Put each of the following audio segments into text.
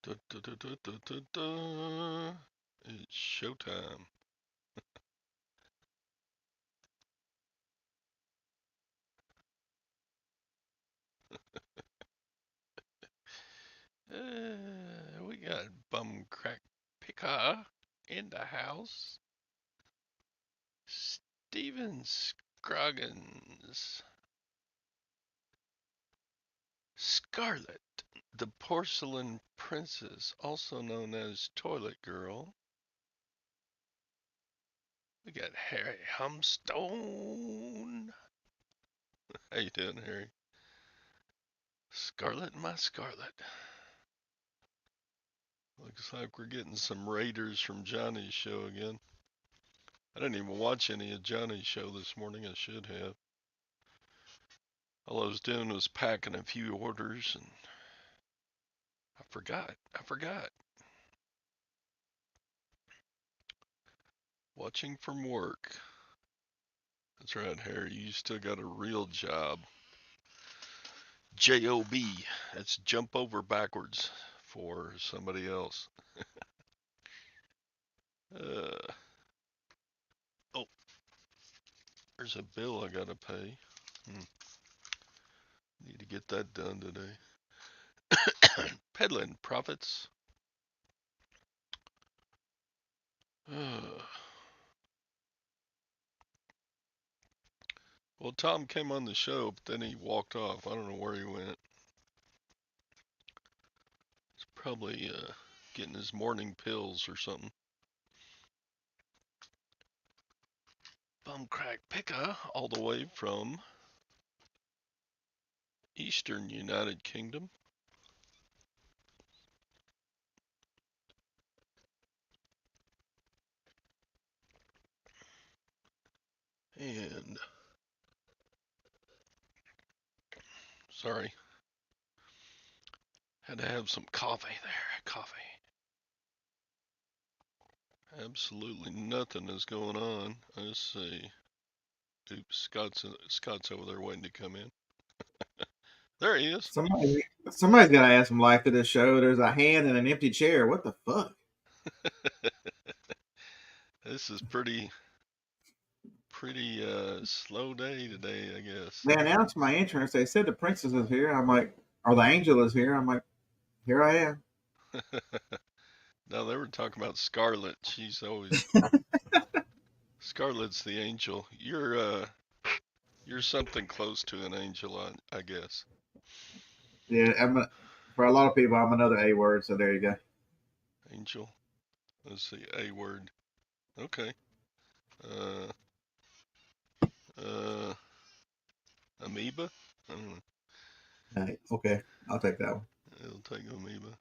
Da, da, da, da, da, da, da. It's showtime. We got Bum Crack Picker in the house. Steven Scroggins. Scarlet, the porcelain princess, also known as Toilet Girl. We got Harry Humstone. How you doing, Harry? Scarlet, my Scarlet. Looks like we're getting some raiders from Johnny's show again. I didn't even watch any of Johnny's show this morning. I should have. All I was doing was packing a few orders, and I forgot. Watching from work. That's right, Harry. You still got a real job. J-O-B. That's jump over backwards for somebody else. Uh, oh, there's a bill I gotta pay. Need to get that done today. Peddling profits. Well, Tom came on the show, but then he walked off. I don't know where he went. He's probably getting his morning pills or something. Bum Crack Picker, all the way from Eastern United Kingdom. And, sorry, had to have some coffee there. Coffee. Absolutely nothing is going on. Let's see. Oops, Scott's over there waiting to come in. There he is. Somebody's got to add some life to this show. There's a hand and an empty chair. What the fuck? This is pretty slow day today, I guess. They announced my entrance. They said the princess is here. I'm like, or the angel is here. I'm like, here I am. No, they were talking about Scarlet. She's always Scarlet's the angel. You're something close to an angel, I guess. Yeah, for a lot of people, I'm another A word. So there you go. Angel. Let's see, A word. Okay. Uh, uh, amoeba. I don't know. Right, okay, I'll take that one. It'll take amoeba.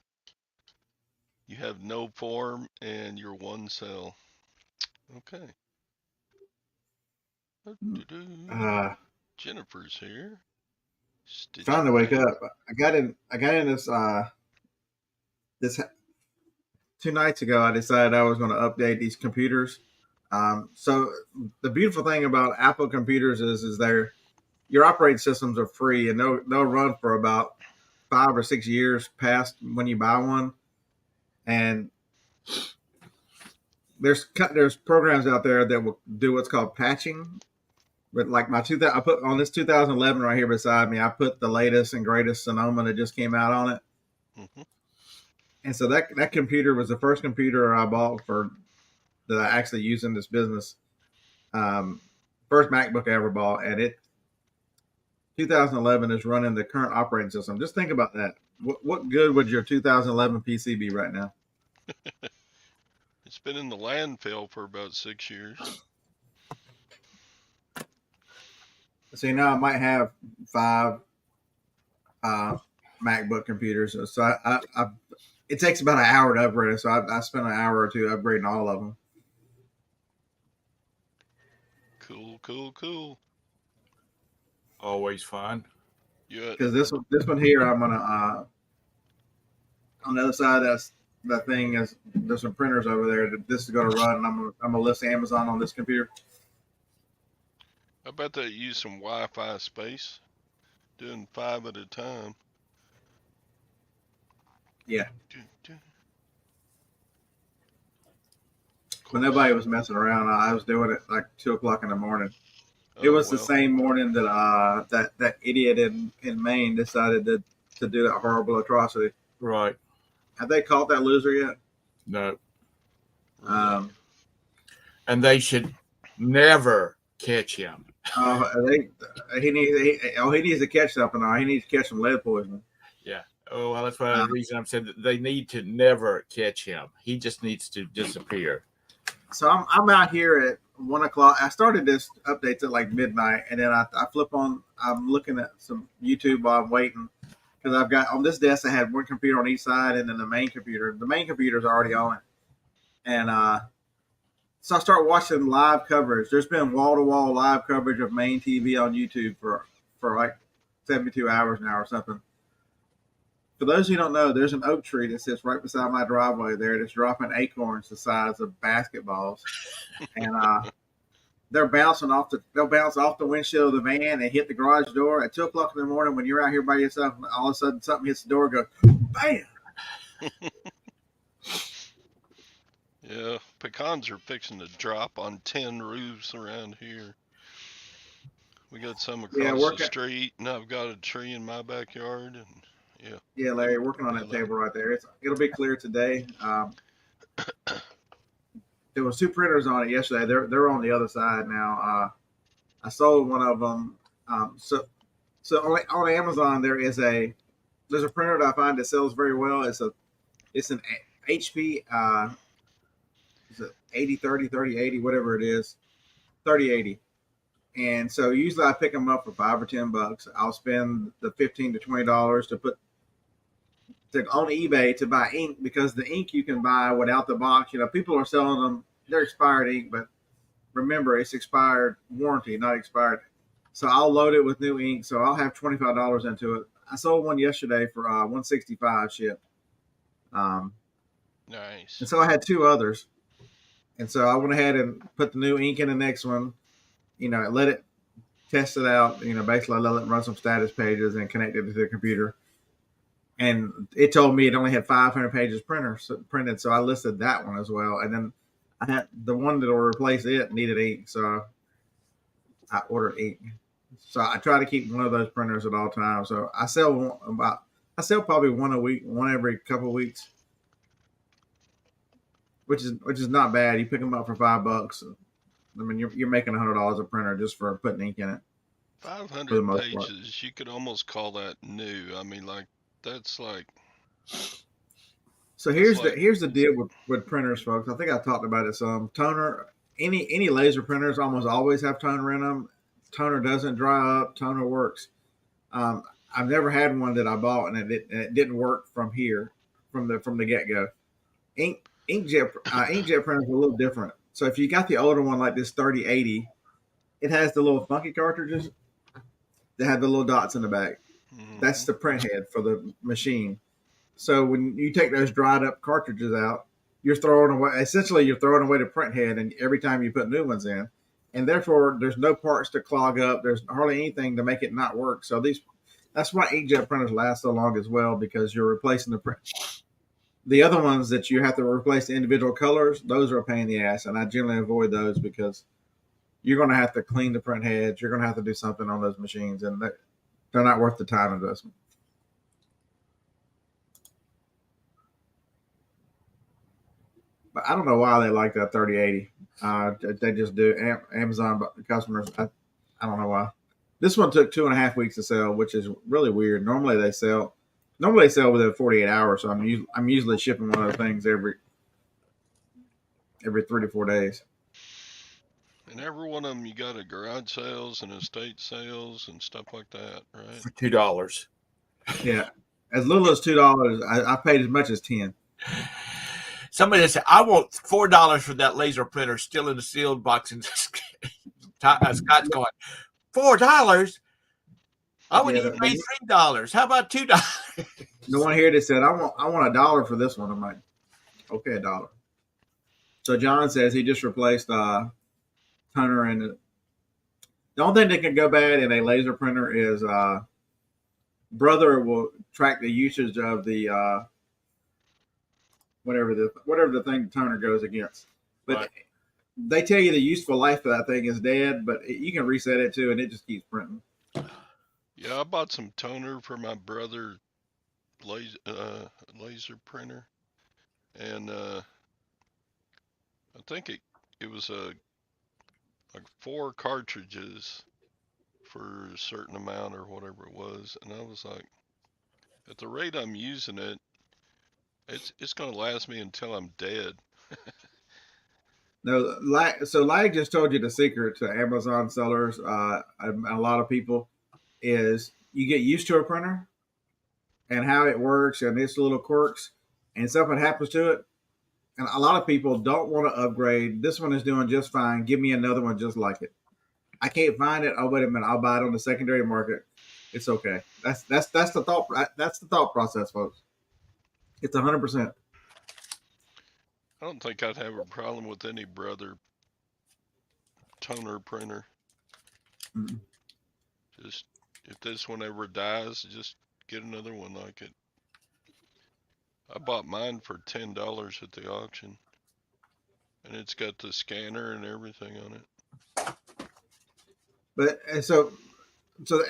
You have no form and you're one cell. Okay. Uh, Jennifer's here. Trying Stitching to wake away. up. I got in this 2 nights ago. I decided I was going to update these computers. So the beautiful thing about Apple computers is your operating systems are free and they'll run for about 5 or 6 years past when you buy one. And there's programs out there that will do what's called patching. But like I put on this 2011 right here beside me. I put the latest and greatest Sonoma that just came out on it. Mm-hmm. And so that computer was the first computer I bought for that I actually use in this business. Um, First MacBook I ever bought, and it 2011 is running the current operating system. Just think about that. What good would your 2011 PC be right now? It's been in the landfill for about 6 years. See, now I might have 5 MacBook computers, so it takes about an hour to upgrade it. So I spent an hour or two upgrading all of them. Cool. Always fun. Yeah. Because this one here, I'm gonna on the other side of that thing is there's some printers over there that this is gonna run, and I'm gonna list Amazon on this computer. I bet they use some Wi-Fi space. Doing 5 at a time. Yeah, Of but course. nobody was messing around. I was doing it like 2 o'clock in the morning. It Oh was the well. same morning that that idiot in Maine decided to do that horrible atrocity. Right. Have they caught that loser yet? No. Really. Um, And they should never catch him. they he needs to catch something. He needs to catch some lead poisoning. Yeah. Oh, well, that's one Uh, of the reason I'm saying that they need to never catch him. He just needs to disappear. so I'm out here at 1 o'clock. I started this updates at like midnight, and then I flip on. I'm looking at some YouTube while I'm waiting because I've got on this desk. I had one computer on each side, and then the main computer. The main computer's already on it, and so I start watching live coverage. There's been wall to wall live coverage of main TV on YouTube for like 72 hours now or something. For those who don't know, there's an oak tree that sits right beside my driveway there that's dropping acorns the size of basketballs, and they'll bounce off the windshield of the van and hit the garage door at 2 o'clock in the morning when you're out here by yourself. And all of a sudden, something hits the door, and goes bam. Yeah, pecans are fixing to drop on 10 roofs around here. We got some Yeah, across the street, and I've got a tree in my backyard, and yeah. Yeah, Larry, working on that Hello. table right there. It'll be clear today. There was two printers on it yesterday. They're on the other side now. I sold one of them. So on Amazon there's a printer that I find that sells very well. It's an HP is it 8030 3080 whatever it is 3080. And so usually I pick them up for $5 or $10. I'll spend the $15 to $20 to put on eBay to buy ink because the ink you can buy without the box. You know, people are selling them. They're expired ink, but remember it's expired warranty, not expired. So I'll load it with new ink. So I'll have $25 into it. I sold one yesterday for $165 shipped. Nice. And so I had two others. And so I went ahead and put the new ink in the next one. You know, let it test it out. You know, basically let it run some status pages and connect it to the computer. And it told me it only had 500 pages printed, so I listed that one as well. And then I had the one that will replace it needed ink, so I ordered ink. So I try to keep one of those printers at all times. So I sell probably one a week, one every couple of weeks, which is not bad. You pick them up for $5. I mean, you're making $100 a printer just for putting ink in it. 500 pages, you could almost call that new. I mean, like, that's like. So here's the deal with printers, folks. I think I talked about it some. Toner, any laser printers almost always have toner in them. Toner doesn't dry up. Toner works. I've never had one that I bought and it didn't work from the get go. Inkjet printers are a little different. So if you got the older one like this 3080, it has the little funky cartridges that have the little dots in the back. Mm-hmm. That's the print head for the machine. So when you take those dried up cartridges out, you're throwing away the print head, and every time you put new ones in, and therefore there's no parts to clog up. There's hardly anything to make it not work. So that's why inkjet printers last so long as well, because you're replacing the print. The other ones that you have to replace the individual colors, those are a pain in the ass, and I generally avoid those because you're going to have to clean the print heads. You're going to have to do something on those machines, and they're not worth the time investment. But I don't know why they like that 3080. They just do. Amazon customers, I don't know why. This one took 2.5 weeks to sell, which is really weird. Normally they sell within 48 hours. So I'm usually shipping one of those things every 3 to 4 days. And every one of them, you got a garage sales and estate sales and stuff like that, right? For $2. Yeah, as little as $2. I paid as much as 10. Somebody said, "I want $4 for that laser printer still in the sealed box." And Scott's going, $4? I would even pay $3. How about $2? The one here that said, I want $1 for this one. I'm like, okay, $1. So John says he just replaced toner and the only thing that can go bad in a laser printer is brother will track the usage of the whatever the thing the toner goes against. But Right. they tell you the useful life of that thing is dead, but you can reset it too, and it just keeps printing. Yeah, I bought some toner for my brother laser printer, and I think it was like 4 cartridges for a certain amount or whatever it was, and I was like, at the rate I'm using it, it's gonna last me until I'm dead. No, so Lag just told you the secret to Amazon sellers, a lot of people, is you get used to a printer and how it works and its little quirks, and something happens to it. And a lot of people don't want to upgrade. This one is doing just fine. Give me another one just like it. I can't find it. Oh, wait a minute. I'll buy it on the secondary market. It's okay. That's the thought. That's the thought process, folks. It's 100%. I don't think I'd have a problem with any brother toner printer. Mm. Just if this one ever dies, just get another one like it. I bought mine for $10 at the auction, and it's got the scanner and everything on it. But and so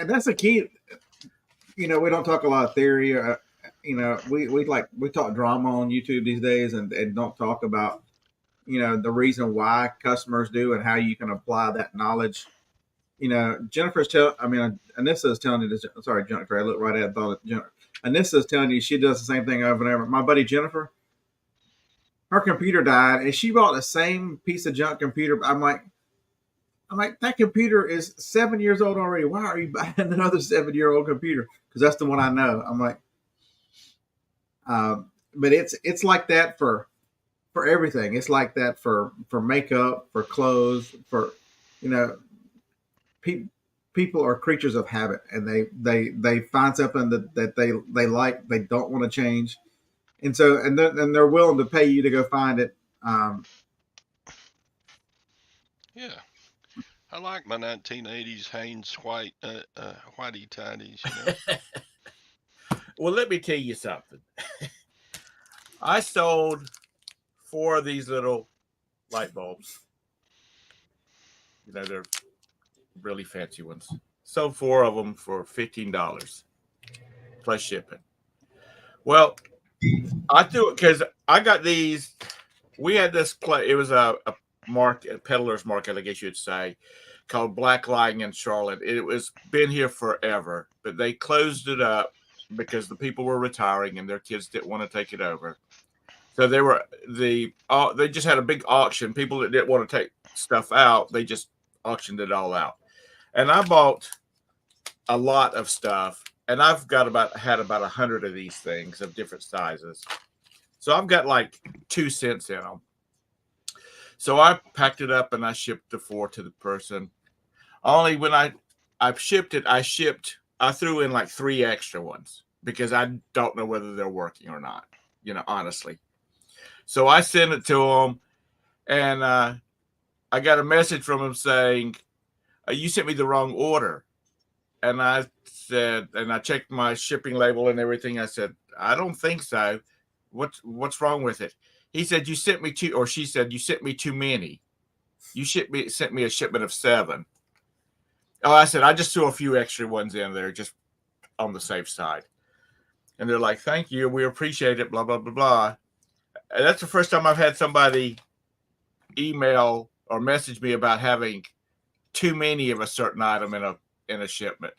and that's the key. We don't talk a lot of theory. We talk drama on YouTube these days, and don't talk about the reason why customers do and how you can apply that knowledge. Anissa is telling you this. Sorry, Jennifer. I looked right at it and thought it. Anissa is telling you she does the same thing over and over. My buddy Jennifer, her computer died, and she bought the same piece of junk computer. I'm like, that computer is 7 years old already. Why are you buying another 7-year-old computer? Because that's the one I know. I'm like, but it's like that for everything. It's like that for makeup, for clothes, for people are creatures of habit, and they find something that they like, they don't want to change, and so and they're willing to pay you to go find it. Yeah, I like my 1980s Hanes whitey tidies. Well, let me tell you something. I sold 4 of these little light bulbs. They're really fancy ones. Sold 4 of them for $15 plus shipping. Well, I threw it because I got these. We had this play. It was a peddler's market, I guess you'd say, called Black Lion in Charlotte. It was been here forever, but they closed it up because the people were retiring and their kids didn't want to take it over. So they just had a big auction. People that didn't want to take stuff out, they just auctioned it all out. And I bought a lot of stuff, and I've had about 100 of these things of different sizes. So I've got like 2 cents in them. So I packed it up and I shipped the 4 to the person. Only when I shipped it, I threw in like 3 extra ones because I don't know whether they're working or not, honestly. So I sent it to them, and I got a message from him saying, you sent me the wrong order. And I said, and I checked my shipping label and everything. I said, I don't think so. What's wrong with it? He said, you sent me or she said, you sent me too many. You sent me a shipment of 7. Oh, I said, I just threw a few extra ones in there just on the safe side. And they're like, thank you. We appreciate it, blah, blah, blah, blah. And that's the first time I've had somebody email or message me about having too many of a certain item in a shipment.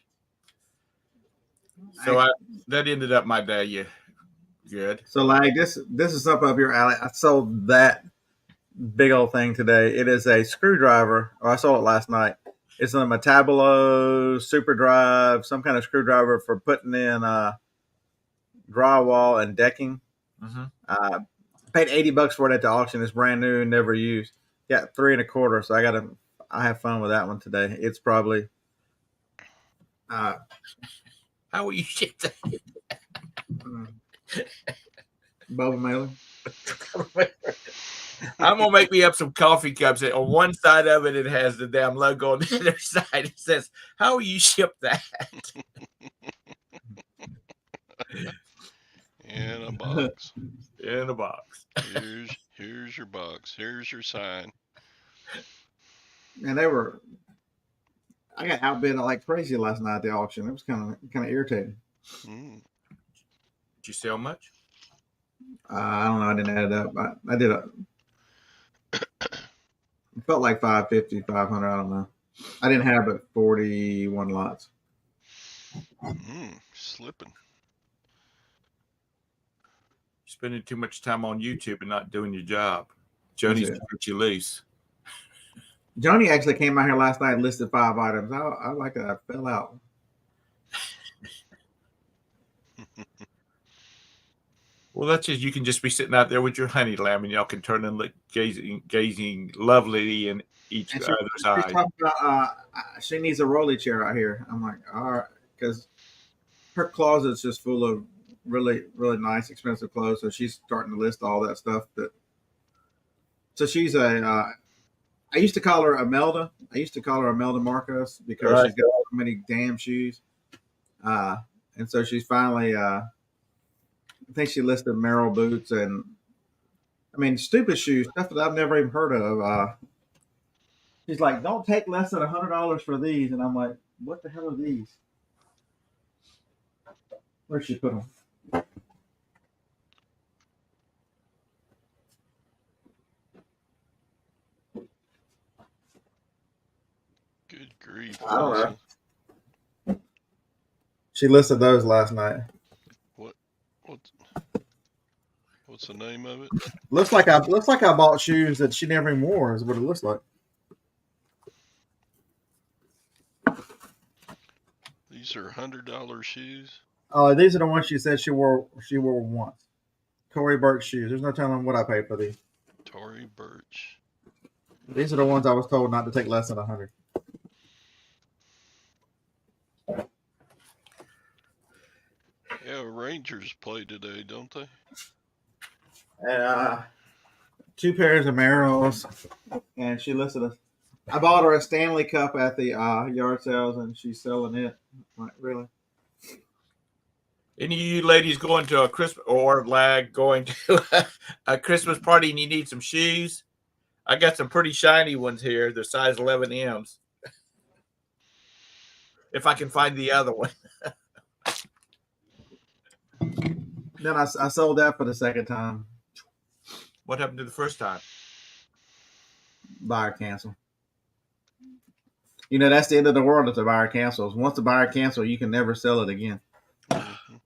So that ended up my day. Yeah, good. So like this is up your alley. I sold that big old thing today. It is a screwdriver. I saw it last night. It's a Metabolo Super Drive, some kind of screwdriver for putting in drywall and decking. Mm-hmm. Paid $80 for it at the auction. It's brand new and never used. Got 3 1/4. So I have fun with that one today. It's probably how will you ship that? Bubble mailer. I'm gonna make me up some coffee cups. On one side of it, it has the damn logo. On the other side, it says, "How will you ship that?" In a box. In a box. Here's your box. Here's your sign. And they were. I got outbid like crazy last night at the auction. It was kind of irritating. Mm. Did you sell much? I don't know. I didn't add it up. I did a. It felt like 550, 500. I don't know. I didn't have but 41 lots. Slipping. Spending too much time on YouTube and not doing your job. Joni's got you loose. Joni actually came out here last night and listed 5 items. I like that. I fell out. Well, that's just, you can just be sitting out there with your honey lamb and y'all can turn and look gazing lovely in each other's eyes. She's talking about she needs a rolly chair out here. I'm like, all right, because her closet's just full of really, really nice, expensive clothes. So she's starting to list all that stuff. So she's a. I used to call her Imelda. I used to call her Imelda Marcos because she's got so many damn shoes. And so she's finally. I think she listed Merrill boots and, I mean, stupid shoes, stuff that I've never even heard of. She's like, don't take less than $100 for these. And I'm like, what the hell are these? Where'd she put them? Good grief. I don't know. She listed those last night. What's the name of it? Looks like I bought shoes that she never even wore. Is what it looks like. These are $100 shoes. Oh, these are the ones she said she wore once. Tory Burch shoes. There's no telling what I paid for these. Tory Burch. These are the ones I was told not to take less than 100. Yeah, Rangers play today, don't they? And 2 pairs of Merrills, and she listed us. I bought her a Stanley Cup at the yard sales, and she's selling it. Like, really? Any of you ladies going to a Christmas or going to a Christmas party and you need some shoes? I got some pretty shiny ones here. They're size 11Ms. If I can find the other one. Then I sold that for the second time. What happened to the first time? Buyer cancel. You know, that's the end of the world if the buyer cancels. Once the buyer cancels, you can never sell it again. Mm-hmm.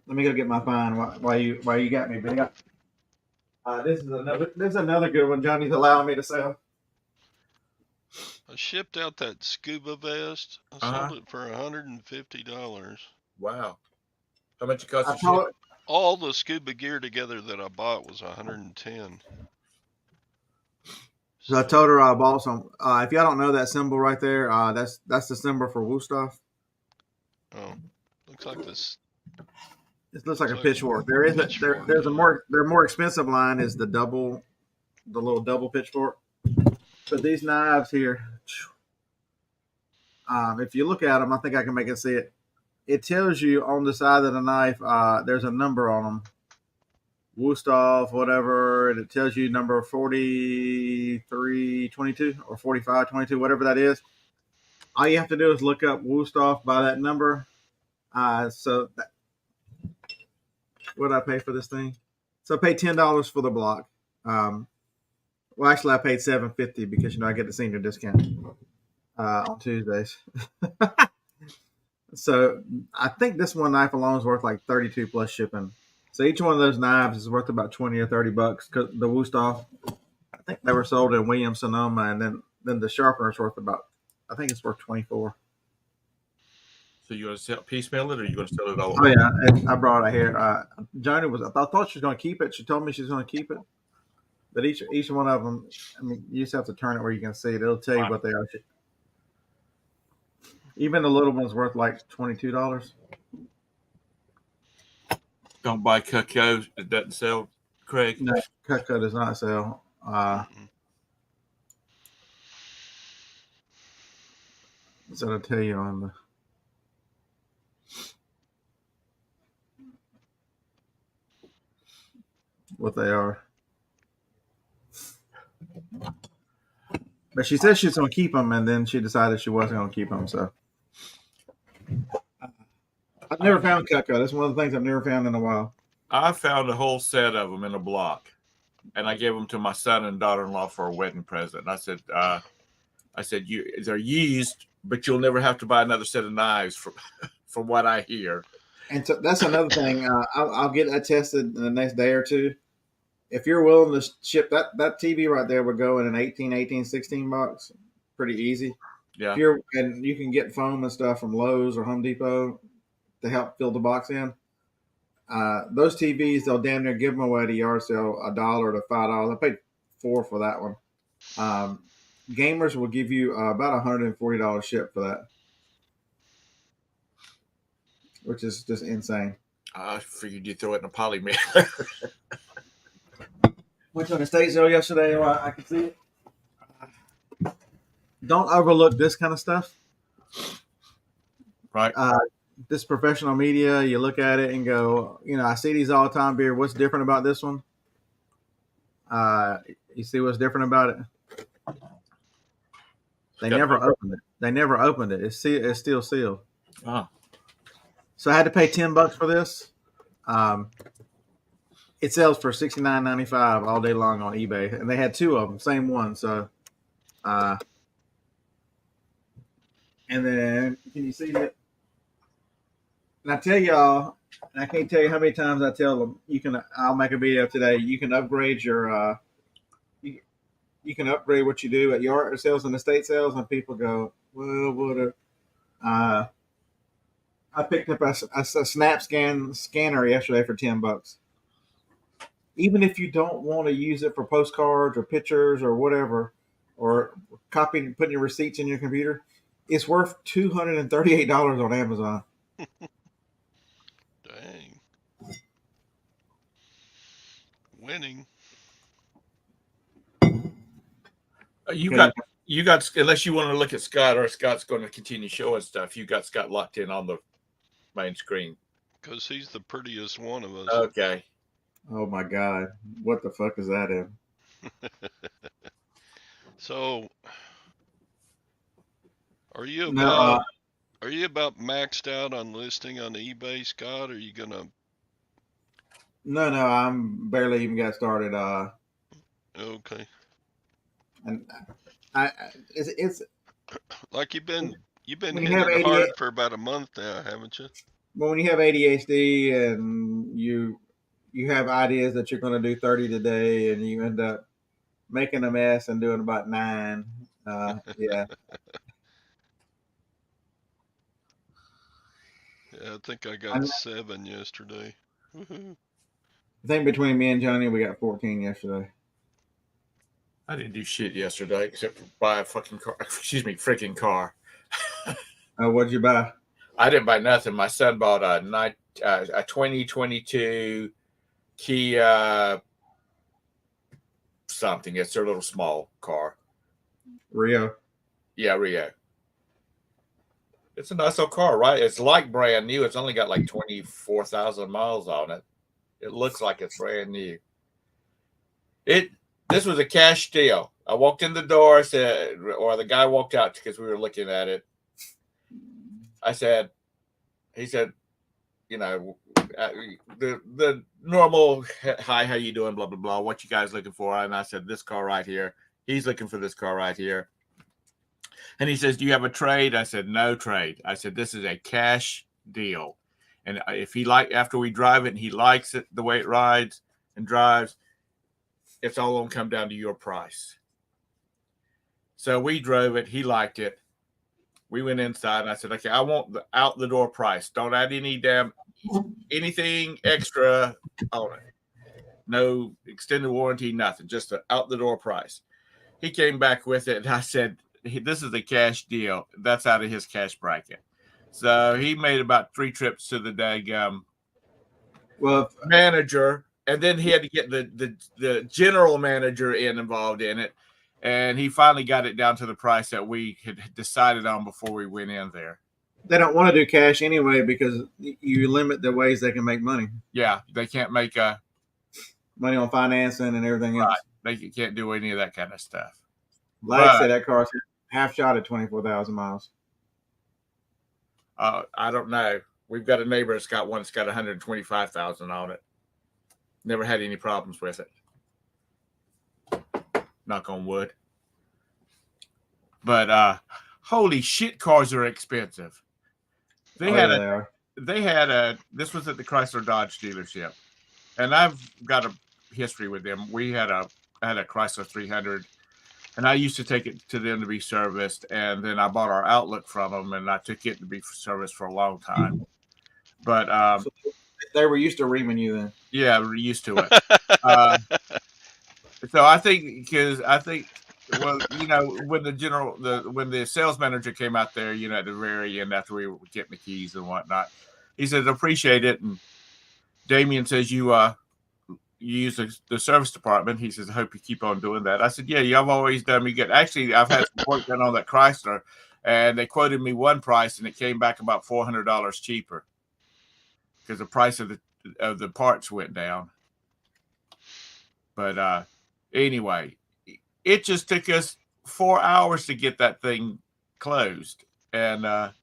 Let me go get my fine while you got me, big. This is another good one. Johnny's allowing me to sell. I shipped out that scuba vest. I sold it for $150. Wow. How much it cost to ship? All the scuba gear together that I bought was $110. So I told her I bought some. If y'all don't know that symbol right there, that's the symbol for Wusthof. Oh, looks like this. It looks like a pitchfork. There's a more expensive line is the little double pitchfork. But these knives here, if you look at them, I think I can make it see it. It tells you on the side of the knife, there's a number on them. Wusthof, whatever, and it tells you number 4322 or 4522, whatever that is. All you have to do is look up Wusthof by that number. What did I pay for this thing? So I paid $10 for the block. Well, actually, I paid $7.50 because I get the senior discount on Tuesdays. So I think this one knife alone is worth like $32 plus shipping. So each one of those knives is worth about $20 or $30 because the Wusthof, I think they were sold in Williams Sonoma, and then the sharpener is worth about, I think it's worth $24. So you going to sell piecemeal it, or you going to sell it all? Oh yeah, I brought it here. Joni I thought she was going to keep it. She told me she's going to keep it, but each one of them, I mean, you just have to turn it where you can see it. It'll tell you what they are. Even the little one's worth like $22. Don't buy Cutco. It doesn't sell, Craig. No, Cutco does not sell. So I'll tell you on the. What they are. But she said she was going to keep them, and then she decided she wasn't going to keep them. So I've never found Cutco. That's one of the things I've never found in a while. I found a whole set of them in a block, and I gave them to my son and daughter-in-law for a wedding present. And I said, they're used, but you'll never have to buy another set of knives from what I hear. And so that's another thing. I'll get that tested in the next day or two. If you're willing to ship that TV right there would go in an 18, 16 box, pretty easy. Yeah. And you can get foam and stuff from Lowe's or Home Depot to help fill the box in. Those TVs, they'll damn near give them away at a yard sale $1 to $5. I paid $4 for that one. Gamers will give you about $140 ship for that, which is just insane. I figured you'd throw it in a poly mailer. Went to an estate sale yesterday. I could see it. Don't overlook this kind of stuff. Right. This professional media, you look at it and go, I see these all the time, beer. What's different about this one? You see what's different about it? They never opened it. It's still sealed. Oh. So I had to pay $10 for this. It sells for $69.95 all day long on eBay, and they had two of them, same one. So, and then can you see it? And I tell y'all, and I can't tell you how many times I tell them, I'll make a video today. You can upgrade your, you can upgrade what you do at yard sales and estate sales, and people go, well, what I picked up a snap scanner yesterday for $10. Even if you don't want to use it for postcards or pictures or whatever, or copying, putting your receipts in your computer, it's worth $238 on Amazon. Dang. Winning. You got, unless you want to look at Scott, or Scott's going to continue showing stuff, you got Scott locked in on the main screen. Because he's the prettiest one of us. Okay. Oh my God. What the fuck is that in? So, are you about maxed out on listing on eBay, Scott? Are you gonna? No, I'm barely even got started. Okay. And it's like you've been when hitting it hard for about a month now, haven't you? Well, when you have ADHD and you have ideas that you're going to do 30 today, and you end up making a mess and doing about 9. Yeah. Yeah, I think I got 7 yesterday. I think between me and Johnny, we got 14 yesterday. I didn't do shit yesterday except for buy a fucking car. Excuse me, freaking car. What'd you buy? I didn't buy nothing. My son bought a 2022 Kia something. It's their little small car. Rio. Yeah, Rio. It's a nice little car, right? It's like brand new. It's only got like 24,000 miles on it. It looks like it's brand new. This was a cash deal. I walked in the door, or the guy walked out because we were looking at it. He said, the normal, hi, how you doing, blah, blah, blah, what you guys looking for? And I said, this car right here. He's looking for this car right here. And he says, do you have a trade? I said, no trade. I said, this is a cash deal. And if after we drive it and he likes it, the way it rides and drives, it's all going to come down to your price. So we drove it. He liked it. We went inside and I said, okay, I want the out the door price. Don't add anything extra on it. No extended warranty, nothing. Just the out the door price. He came back with it. And I said, this is a cash deal. That's out of his cash bracket. So he made about 3 trips to the daggum manager. And then he had to get the general manager involved in it. And he finally got it down to the price that we had decided on before we went in there. They don't want to do cash anyway because you limit the ways they can make money. Yeah, they can't make money on financing and everything else. They can't do any of that kind of stuff. Like I said, that car's half shot at 24,000 miles. I don't know. We've got a neighbor that's got one that's got 125,000 on it. Never had any problems with it. Knock on wood. But holy shit, cars are expensive. They had this was at the Chrysler Dodge dealership, and I've got a history with them. I had a Chrysler 300, and I used to take it to them to be serviced, and then I bought our Outlook from them, and I took it to be serviced for a long time. But so they were used to reaming you then. Yeah, we're used to it. So I think well, when the sales manager came out there, at the very end after we were getting the keys and whatnot, he says, appreciate it. And Damien says, you use the service department. He says, I hope you keep on doing that. I said, yeah, y'all always done me good. Actually, I've had some work done on that Chrysler, and they quoted me one price, and it came back about $400 cheaper because the price of the parts went down. But anyway, it just took us 4 hours to get that thing closed. And, I'm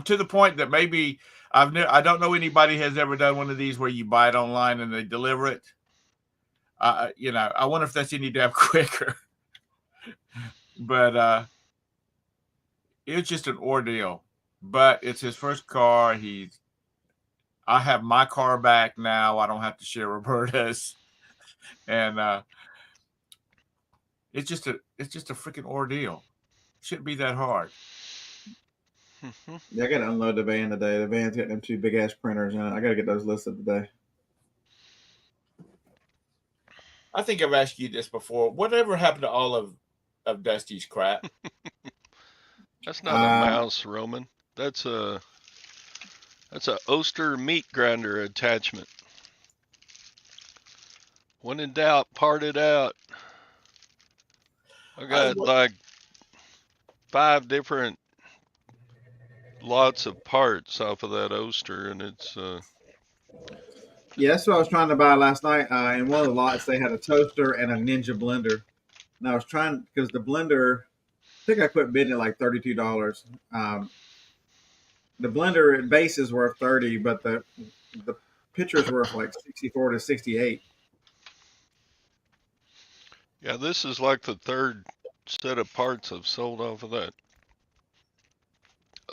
to the point that maybe I don't know anybody has ever done one of these where you buy it online and they deliver it. I wonder if that's any damn quicker. But it was just an ordeal. But it's his first car. I have my car back now. I don't have to share Roberta's, and it's just a freaking ordeal. Shouldn't be that hard. Yeah, I got to unload the van today. The van's got them two big ass printers in it. I got to get those listed today. I think I've asked you this before. Whatever happened to all of Dusty's crap? That's not a mouse, Roman. That's a Oster meat grinder attachment. When in doubt, part it out. I got like 5 different lots of parts off of that Oster, and it's yeah, that's what I was trying to buy last night. In one of the lots, they had a toaster and a Ninja blender, and I was trying because the blender, I think I quit bidding at like $32. The blender base is worth $30, but the picture's worth like $64 to $68. Yeah, this is like the 3rd set of parts I've sold off of that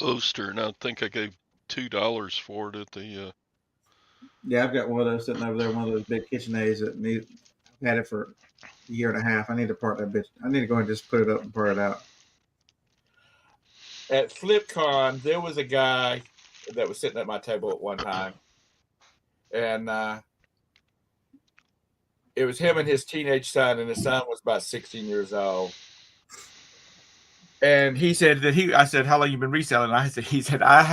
Oster, and I think I gave $2 for it at the. Yeah, I've got one of those sitting over there, one of those big KitchenAids that I've had it for a year and a half. I need to part that bitch. I need to go and just put it up and part it out. At FlipCon, there was a guy that was sitting at my table at one time, and it was him and his teenage son, and his son was about 16 years old. And he said that I said, how long you been reselling? And he said, I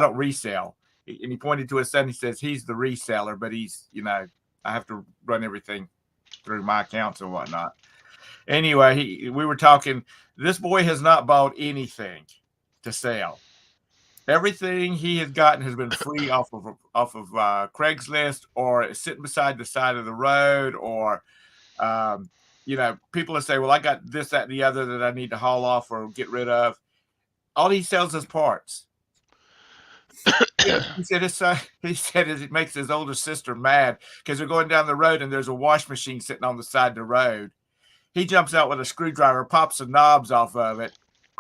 don't resell. And he pointed to his son. He says, he's the reseller, but he's, I have to run everything through my accounts and whatnot. Anyway, we were talking, this boy has not bought anything to sell. Everything he has gotten has been free off of Craigslist, or sitting beside the side of the road, or people that say, well, I got this, that, and the other that I need to haul off or get rid of. All he sells is parts. He said it makes his older sister mad because they're going down the road and there's a wash machine sitting on the side of the road. He jumps out with a screwdriver, pops the knobs off of it,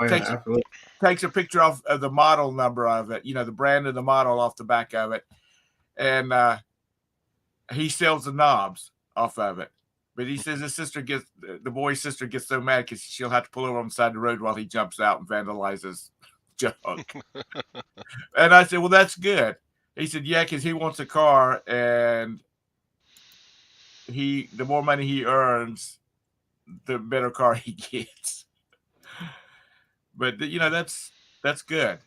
takes a picture of the model number of it, the brand of the model off the back of it, and he sells the knobs off of it. But he says the boy's sister gets so mad because she'll have to pull over on the side of the road while he jumps out and vandalizes junk. And I said, well, that's good. He said, yeah, because he wants a car, and the more money he earns, the better car he gets. But that's good.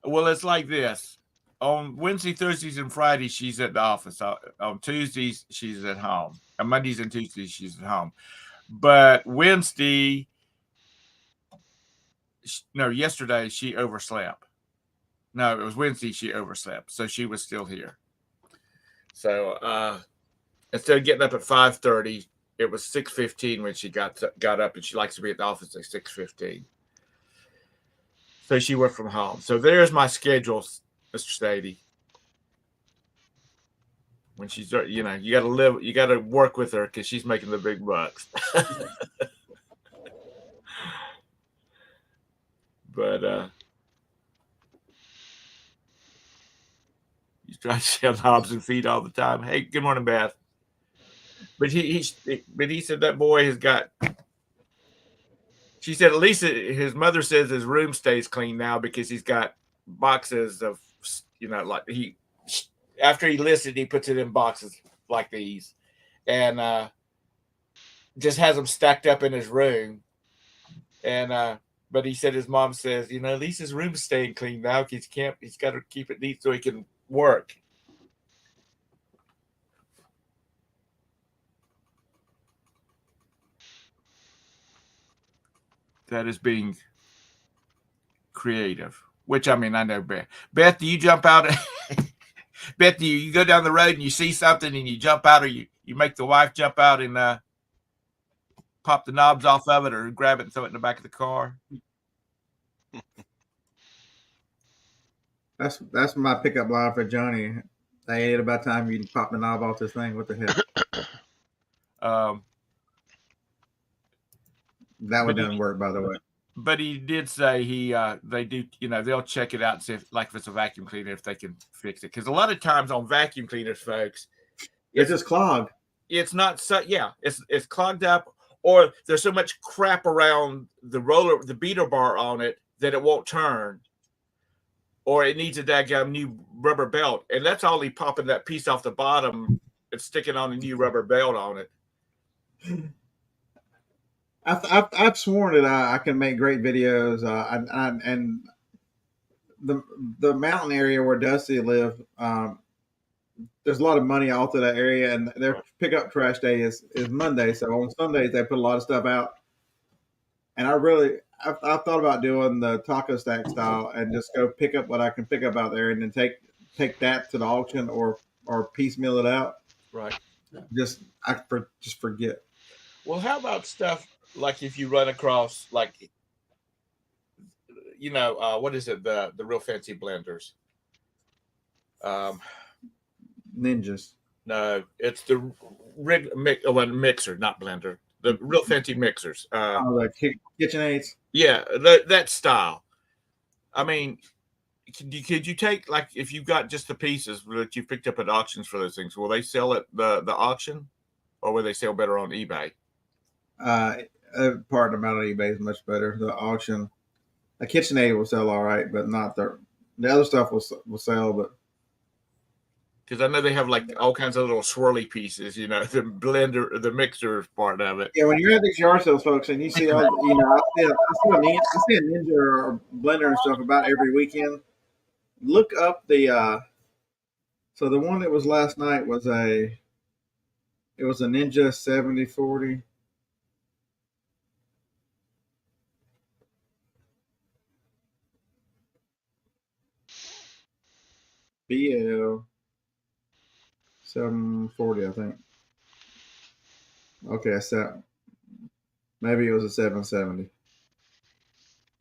Well, it's like this. On Wednesday, Thursdays, and Fridays, she's at the office. On Tuesdays, she's at home. On Mondays and Tuesdays, she's at home. But yesterday she overslept. No, it was Wednesday she overslept, so she was still here. So instead of getting up at 5:30, it was 6:15 when she got up, and she likes to be at the office at 6:15. So she worked from home. So there's my schedule, Mr. Stady. When she's, you got to work with her because she's making the big bucks. But he's trying to sell knobs and feet all the time. Hey, good morning, Beth. But he said that boy has got. She said at least his mother says his room stays clean now because he's got boxes of, like after he listed, he puts it in boxes like these, and just has them stacked up in his room. And but he said his mom says, at least his room's staying clean now because he's got to keep it neat so he can work. That is being creative, which I know Beth. Beth, do you jump out? Beth, do you go down the road and you see something and you jump out, or you make the wife jump out and pop the knobs off of it, or grab it and throw it in the back of the car? That's my pickup line for Johnny. Hey, ain't about time you pop the knob off this thing. What the hell? That one doesn't work, by the way. But he did say they do, they'll check it out and see if it's a vacuum cleaner, if they can fix it. Because a lot of times on vacuum cleaners, folks, it's just clogged. It's not it's clogged up, or there's so much crap around the beater bar on it that it won't turn, or it needs a daggum new rubber belt, and that's only popping that piece off the bottom and sticking on a new rubber belt on it. I've sworn that I can make great videos, and the mountain area where Dusty lives, there's a lot of money out to that area, and their pickup trash day is Monday. So on Sundays they put a lot of stuff out, and I've thought about doing the taco stack style and just go pick up what I can pick up out there, and then take that to the auction or piecemeal it out. Right. Just forget. Well, how about stuff like if you run across what is it, the real fancy blenders? Ninjas. No, it's the mixer, not blender. The real fancy mixers. The KitchenAids. Yeah, that style. Could you take, like, if you've got just the pieces that you picked up at auctions for those things, will they sell at the auction, or will they sell better on eBay? Part about on eBay is much better. The auction, a KitchenAid will sell all right, but not the other stuff will sell. But because I know they have like all kinds of little swirly pieces, the blender, the mixer part of it. Yeah, when you're at these yard sales, folks, and you see all, I see a Ninja or blender and stuff about every weekend. Look up the. So the one that was last night was a Ninja 7040. BL 740, I think. Okay, maybe it was a 770.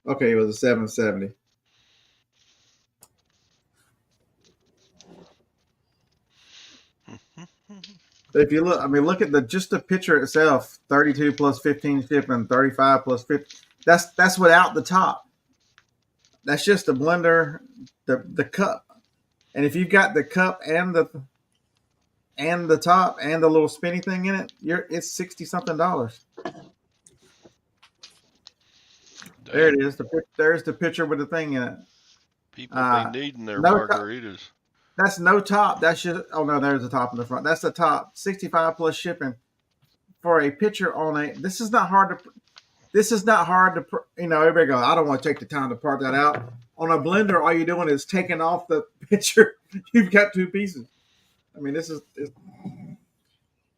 Okay, it was a 770. If you look at just the picture itself, 32 plus 15 shipping, 35 plus 50. That's without the top. That's just the blender, the cup. And if you've got the cup and the top and the little spinny thing in it, it's $60-something. There it is. There's the picture with the thing in it. People be needing their margaritas. That's no top. That's just, oh no, there's the top in the front. That's the top. 65 plus shipping for a picture on a. This is not hard to. Everybody goes, I don't want to take the time to part that out. On a blender, all you're doing is taking off the pitcher. You've got two pieces. I mean,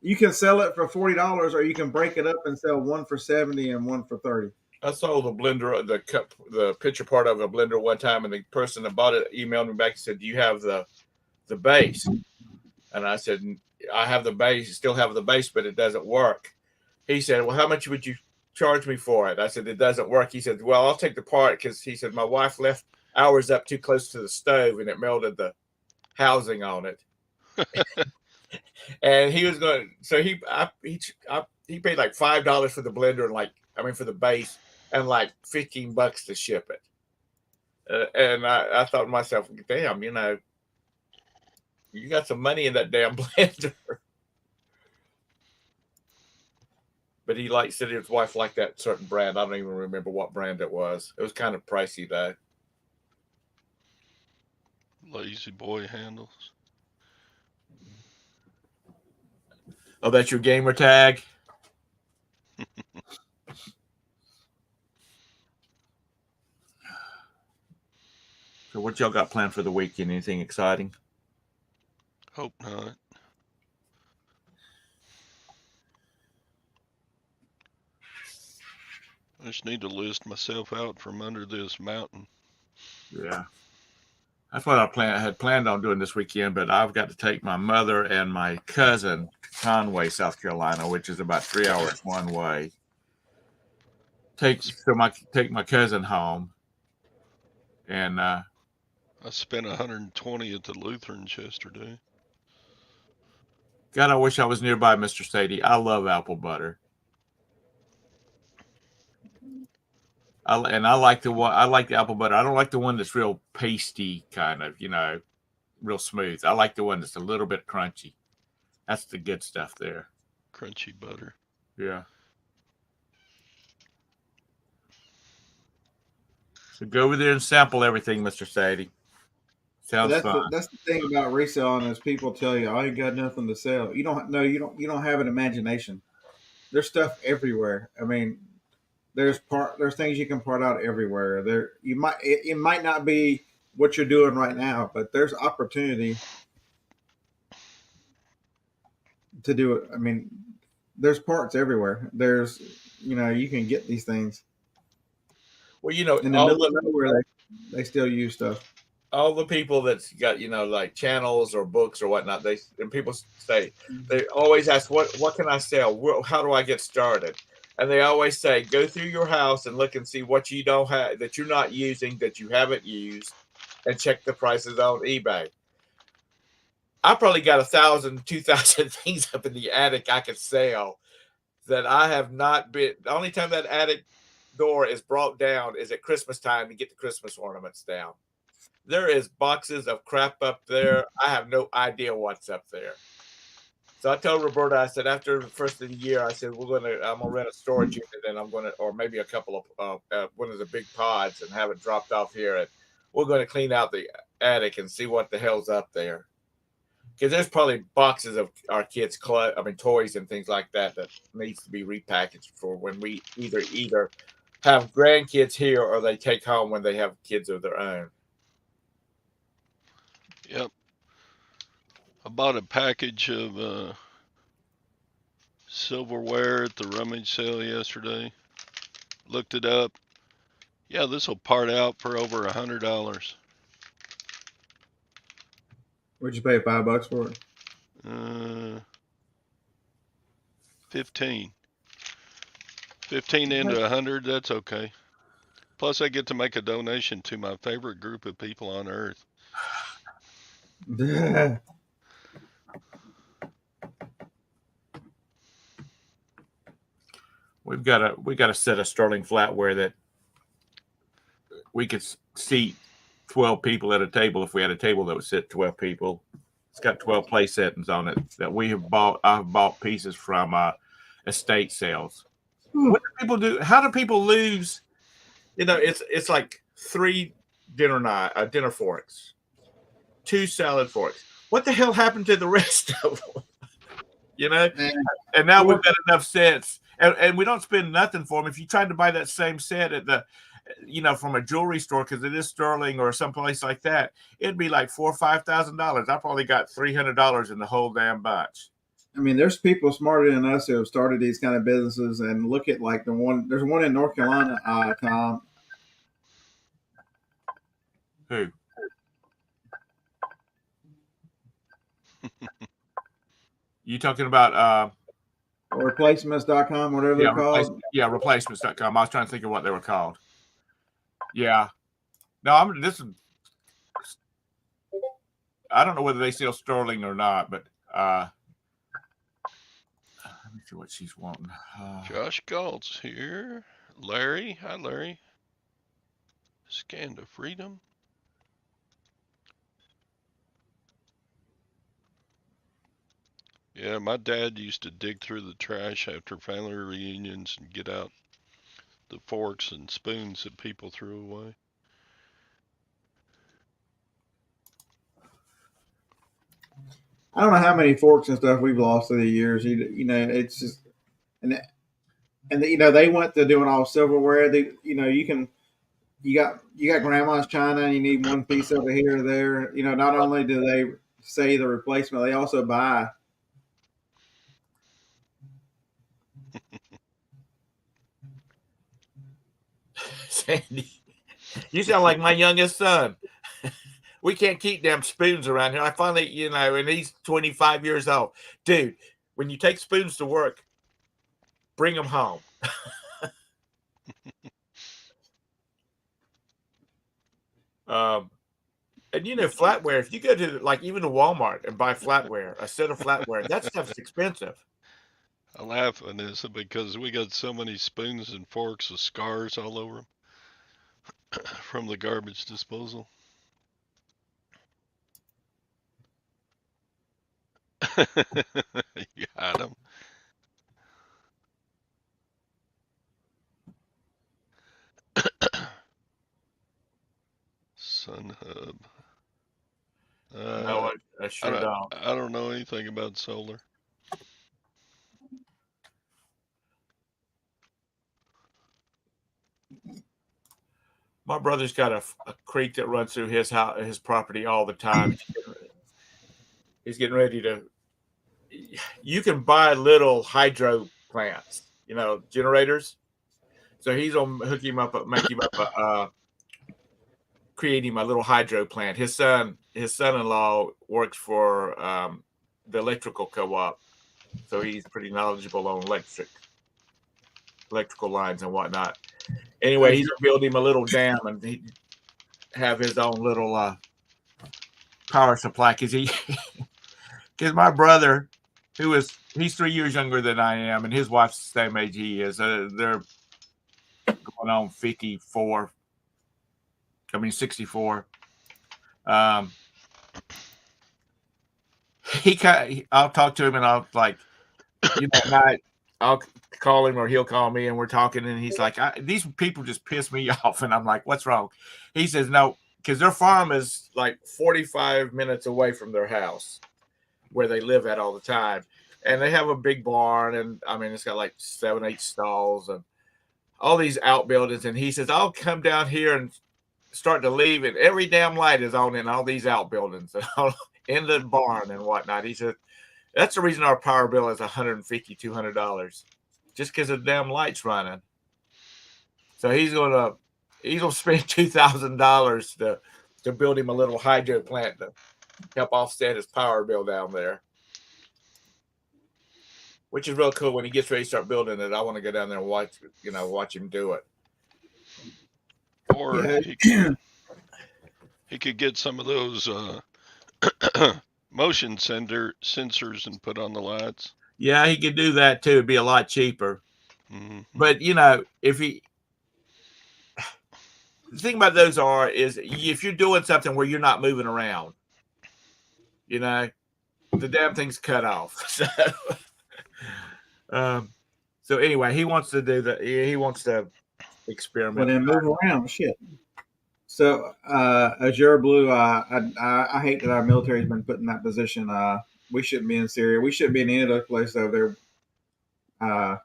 you can sell it for $40, or you can break it up and sell one for 70 and one for 30. I saw the blender, the pitcher part of a blender one time, and the person that bought it emailed me back and said, "Do you have the base?" And I said, "I have the base, still have the base, but it doesn't work." He said, "Well, how much would you charge me for it?" I said, "It doesn't work." He said, "Well, I'll take the part," because he said, "My wife left ours up too close to the stove and it melted the housing on it." And he was going, so he paid like $5 for the blender and for the base, and like $15 to ship it. And I thought to myself, damn, you got some money in that damn blender. But he said his wife liked that certain brand. I don't even remember what brand it was. It was kind of pricey though. Lazy boy handles. Oh, that's your gamer tag? So what y'all got planned for the weekend? Anything exciting? Hope not. I just need to list myself out from under this mountain. Yeah. That's what I had planned on doing this weekend, but I've got to take my mother and my cousin to Conway, South Carolina, which is about 3 hours one way. Take my cousin home, and I spent 120 at the Lutherans yesterday. God, I wish I was nearby, Mr. Sadie. I love apple butter. I like the apple butter. I don't like the one that's real pasty, kind of, real smooth. I like the one that's a little bit crunchy. That's the good stuff there. Crunchy butter. Yeah. So go over there and sample everything, Mr. Sadie. Sounds fun. That's the thing about reselling is people tell you, "I ain't got nothing to sell." You don't have an imagination. There's stuff everywhere. I mean, there's things you can part out everywhere. It might not be what you're doing right now, but there's opportunity to do it. I mean, there's parts everywhere. There's you can get these things. Well, in the middle of nowhere, they still use stuff. All the people that's got like channels or books or whatnot, people say, they always ask, what can I sell? How do I get started? And they always say, go through your house and look and see what you don't have, that you're not using, that you haven't used, and check the prices on eBay. I probably got 1,000, 2,000 things up in the attic I could sell that I have not been. The only time that attic door is brought down is at Christmas time to get the Christmas ornaments down. There is boxes of crap up there. I have no idea what's up there. So I told Roberta, I said, after the first of the year, I said, I'm gonna rent a storage unit, and or maybe a couple of one of the big pods, and have it dropped off here, and we're going to clean out the attic and see what the hell's up there. Because there's probably boxes of our kids' toys and things like that needs to be repackaged for when we either have grandkids here or they take home when they have kids of their own. Yep. I bought a package of silverware at the rummage sale yesterday. Looked it up. Yeah, this will part out for over $100. What'd you pay, $5 for it? 15. 15 into 100, that's okay. Plus, I get to make a donation to my favorite group of people on earth. We got a set of sterling flatware that we could seat 12 people at a table if we had a table that would sit 12 people. It's got 12 play settings on it that we have bought. I've bought pieces from estate sales. What do people do? How do people lose? It's like 3 dinner forks, 2 salad forks. What the hell happened to the rest of them? And now we've got enough sets, and we don't spend nothing for them. If you tried to buy that same set at from a jewelry store, because it is sterling or someplace like that, it'd be like $4,000 or $5,000. I probably got $300 in the whole damn bunch. I mean, there's people smarter than us who have started these kind of businesses, and look at like there's one in North Carolina, Tom. Who? You talking about replacements.com, whatever they're called? Replacements.com. I was trying to think of what they were called. Yeah. No, I don't know whether they sell sterling or not, but let me see what she's wanting. Josh Galt's here. Larry, hi Larry. Scan to freedom. Yeah, my dad used to dig through the trash after family reunions and get out the forks and spoons that people threw away. I don't know how many forks and stuff we've lost through the years. It's just, and they went to doing all silverware. You got grandma's china, and you need one piece of it here or there. Not only do they say the replacement, they also buy. Sandy, you sound like my youngest son. We can't keep damn spoons around here. I finally, and he's 25 years old. Dude, when you take spoons to work, bring them home. And flatware, if you go to like even to Walmart and buy flatware, a set of flatware, that stuff's expensive. I laugh at this because we got so many spoons and forks with scars all over them from the garbage disposal. You got them. Sun Hub. No, I sure don't. I don't know anything about solar. My brother's got a creek that runs through his house, his property all the time. He's getting ready to. You can buy little hydro plants, generators. So he's gonna hook him up, make him up, create him a little hydro plant. His son-in-law works for the electrical co-op, so he's pretty knowledgeable on electrical lines and whatnot. Anyway, he's building him a little dam, and he have his own little power supply because my brother, he's 3 years younger than I am, and his wife's the same age he is. They're going on 54. 64. I'll talk to him, and I'll I'll call him or he'll call me, and we're talking, and he's like, these people just piss me off. And I'm like, what's wrong? He says, no, because their farm is like 45 minutes away from their house where they live at all the time. And they have a big barn, and it's got like 7-8 stalls and all these outbuildings. And he says, I'll come down here and start to leave, and every damn light is on in all these outbuildings and in the barn and whatnot. He said, that's the reason our power bill is $150, $200, just because the damn light's running. So he's gonna spend $2,000 to build him a little hydro plant to help offset his power bill down there, which is real cool. When he gets ready to start building it, I want to go down there and watch him do it. Or he could get some of those motion sensors and put on the lights. Yeah, he could do that too. It'd be a lot cheaper. Mm-hmm. But the thing about those is if you're doing something where you're not moving around, the damn thing's cut off. So anyway, he wants to do that. He wants to experiment. Well, then move around, shit. So Azure Blue, I hate that our military's been put in that position. We shouldn't be in Syria. We shouldn't be in any other place over there.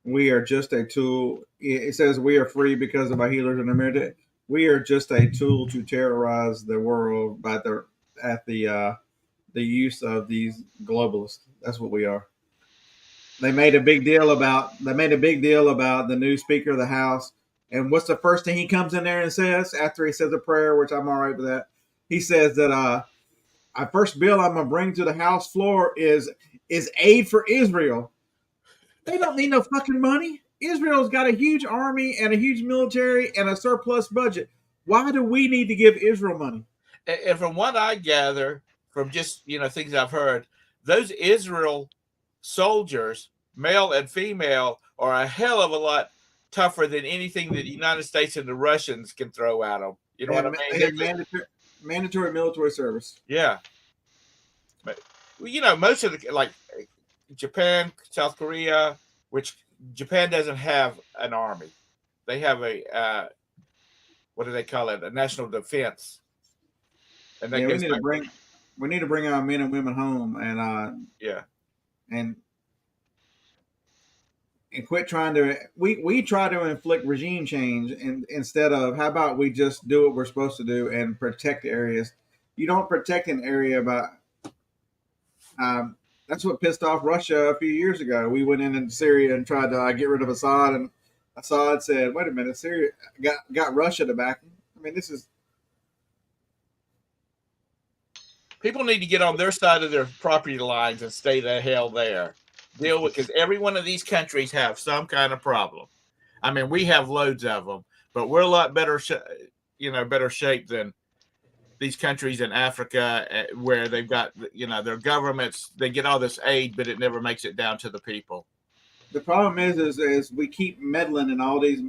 We are just a tool it says we are free because of our healers and the military. We are just a tool to terrorize the world by the use of these globalists. That's what we are. They made a big deal about the new Speaker of the House. And what's the first thing he comes in there and says after he says a prayer, which I'm all right with that? He says that our first bill I'm gonna bring to the House floor is aid for Israel. They don't need no fucking money. Israel's got a huge army and a huge military and a surplus budget. Why do we need to give Israel money? And from what I gather from just things I've heard, those Israel soldiers, male and female, are a hell of a lot tougher than anything that the United States and the Russians can throw at them. You know what I mean? They have mandatory military service. Yeah. But, most of the, like Japan, South Korea, which Japan doesn't have an army. They have a, what do they call it? A national defense. And we need to bring our men and women home and quit trying to we try to inflict regime change instead of how about we just do what we're supposed to do and protect areas. You don't protect an area by that's what pissed off Russia a few years ago. We went in Syria and tried to get rid of Assad, and Assad said, "Wait a minute, Syria got Russia to back him." I mean, this is people need to get on their side of their property lines and stay the hell there. Deal with, because every one of these countries have some kind of problem. I mean, we have loads of them, but we're a lot better, better shape than these countries in Africa where they've got, their governments, they get all this aid, but it never makes it down to the people. The problem is we keep meddling in all these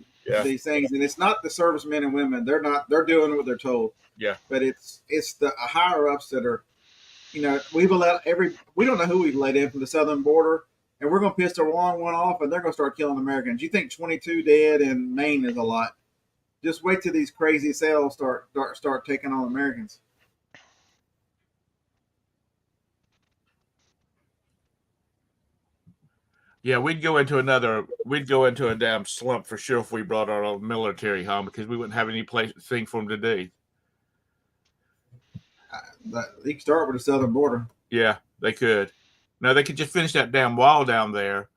things, and it's not the servicemen and women. They're doing what they're told. Yeah. But it's the higher ups that are, we've allowed we don't know who we've let in from the southern border, and we're going to piss the wrong one off, and they're going to start killing Americans. You think 22 dead in Maine is a lot? Just wait till these crazy cells start taking on Americans. Yeah, we'd go into a damn slump for sure if we brought our own military home, because we wouldn't have any thing for them to do. They could start with the southern border. Yeah, they could. No, they could just finish that damn wall down there.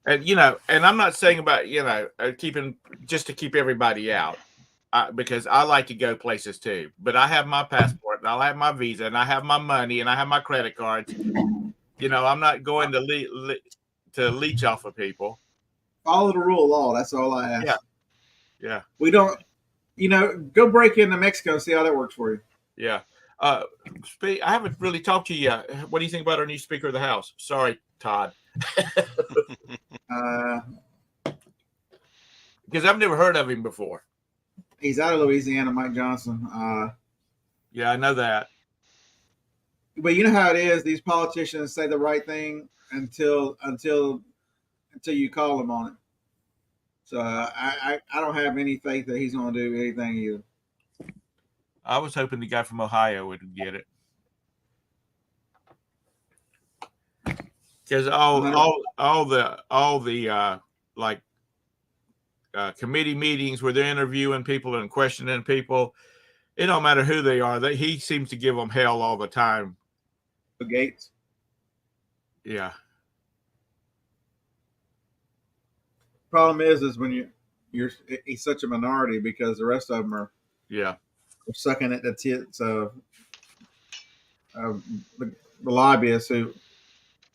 And, and I'm not saying about, keeping just to keep everybody out, because I like to go places too. But I have my passport, and I'll have my visa, and I have my money, and I have my credit cards. I'm not going to leech off of people. Follow the rule of law. That's all I ask. Yeah. Yeah. We don't, go break into Mexico and see how that works for you. Yeah. I haven't really talked to you yet. What do you think about our new Speaker of the House? Sorry, Todd. Because I've never heard of him before. He's out of Louisiana, Mike Johnson. Yeah, I know that. But you know how it is. These politicians say the right thing until you call them on it. So I don't have any faith that he's going to do anything either. I was hoping the guy from Ohio would get it, because all the committee meetings where they're interviewing people and questioning people, it don't matter who they are. He seems to give them hell all the time. Gates. Yeah. Problem is when he's such a minority because the rest of them are sucking at the tits of the lobbyists who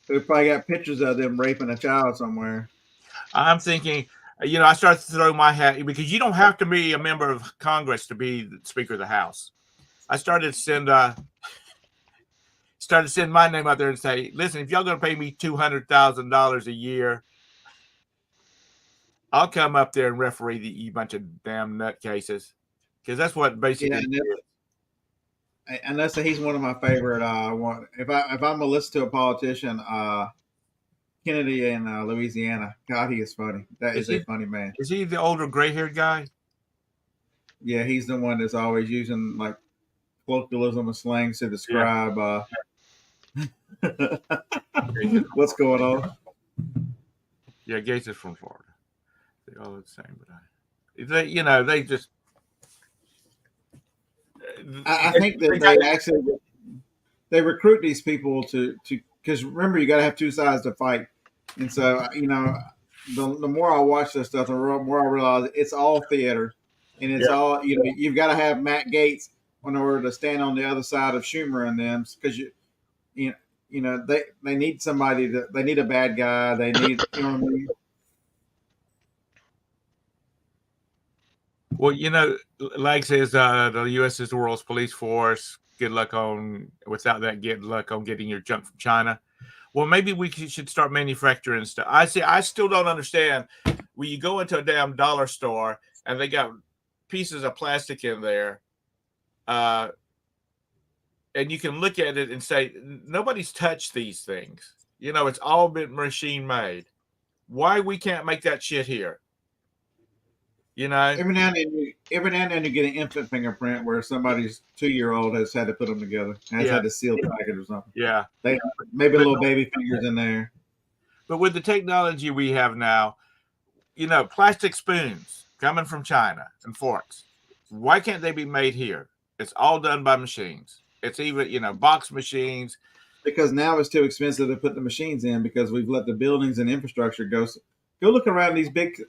probably got pictures of them raping a child somewhere. I'm thinking, I started to throw my hat, because you don't have to be a member of Congress to be the Speaker of the House. I started to send my name out there and say, listen, if y'all going to pay me $200,000 a year, I'll come up there and referee you bunch of damn nutcases, because that's what basically. And that's he's one of my favorite. If I'm gonna listen to a politician, Kennedy in Louisiana. God, he is funny. That is a funny man. Is he the older gray-haired guy? Yeah, he's the one that's always using like colloquialism and slang to describe what's going on. Yeah, Gates is from Florida. They all look the same, but they just. I think that they actually they recruit these people to because remember you got to have two sides to fight, and so the more I watch this stuff, the more I realize it's all theater, and it's all you've got to have Matt Gaetz in order to stand on the other side of Schumer and them because they need somebody they need a bad guy, they need what I mean. Well, Lag says the U.S. is the world's police force. Good luck without that. Good luck on getting your junk from China. Well, maybe we should start manufacturing stuff. I still don't understand. When you go into a damn dollar store and they got pieces of plastic in there, and you can look at it and say nobody's touched these things. It's all been machine made. Why we can't make that shit here? Every now and then you get an infant fingerprint where somebody's 2-year-old has had to put them together, has had to seal the packet or something. Yeah, maybe little baby fingers in there. But with the technology we have now, plastic spoons coming from China and forks, why can't they be made here? It's all done by machines. It's even box machines. Because now it's too expensive to put the machines in because we've let the buildings and infrastructure go. Go look around these big.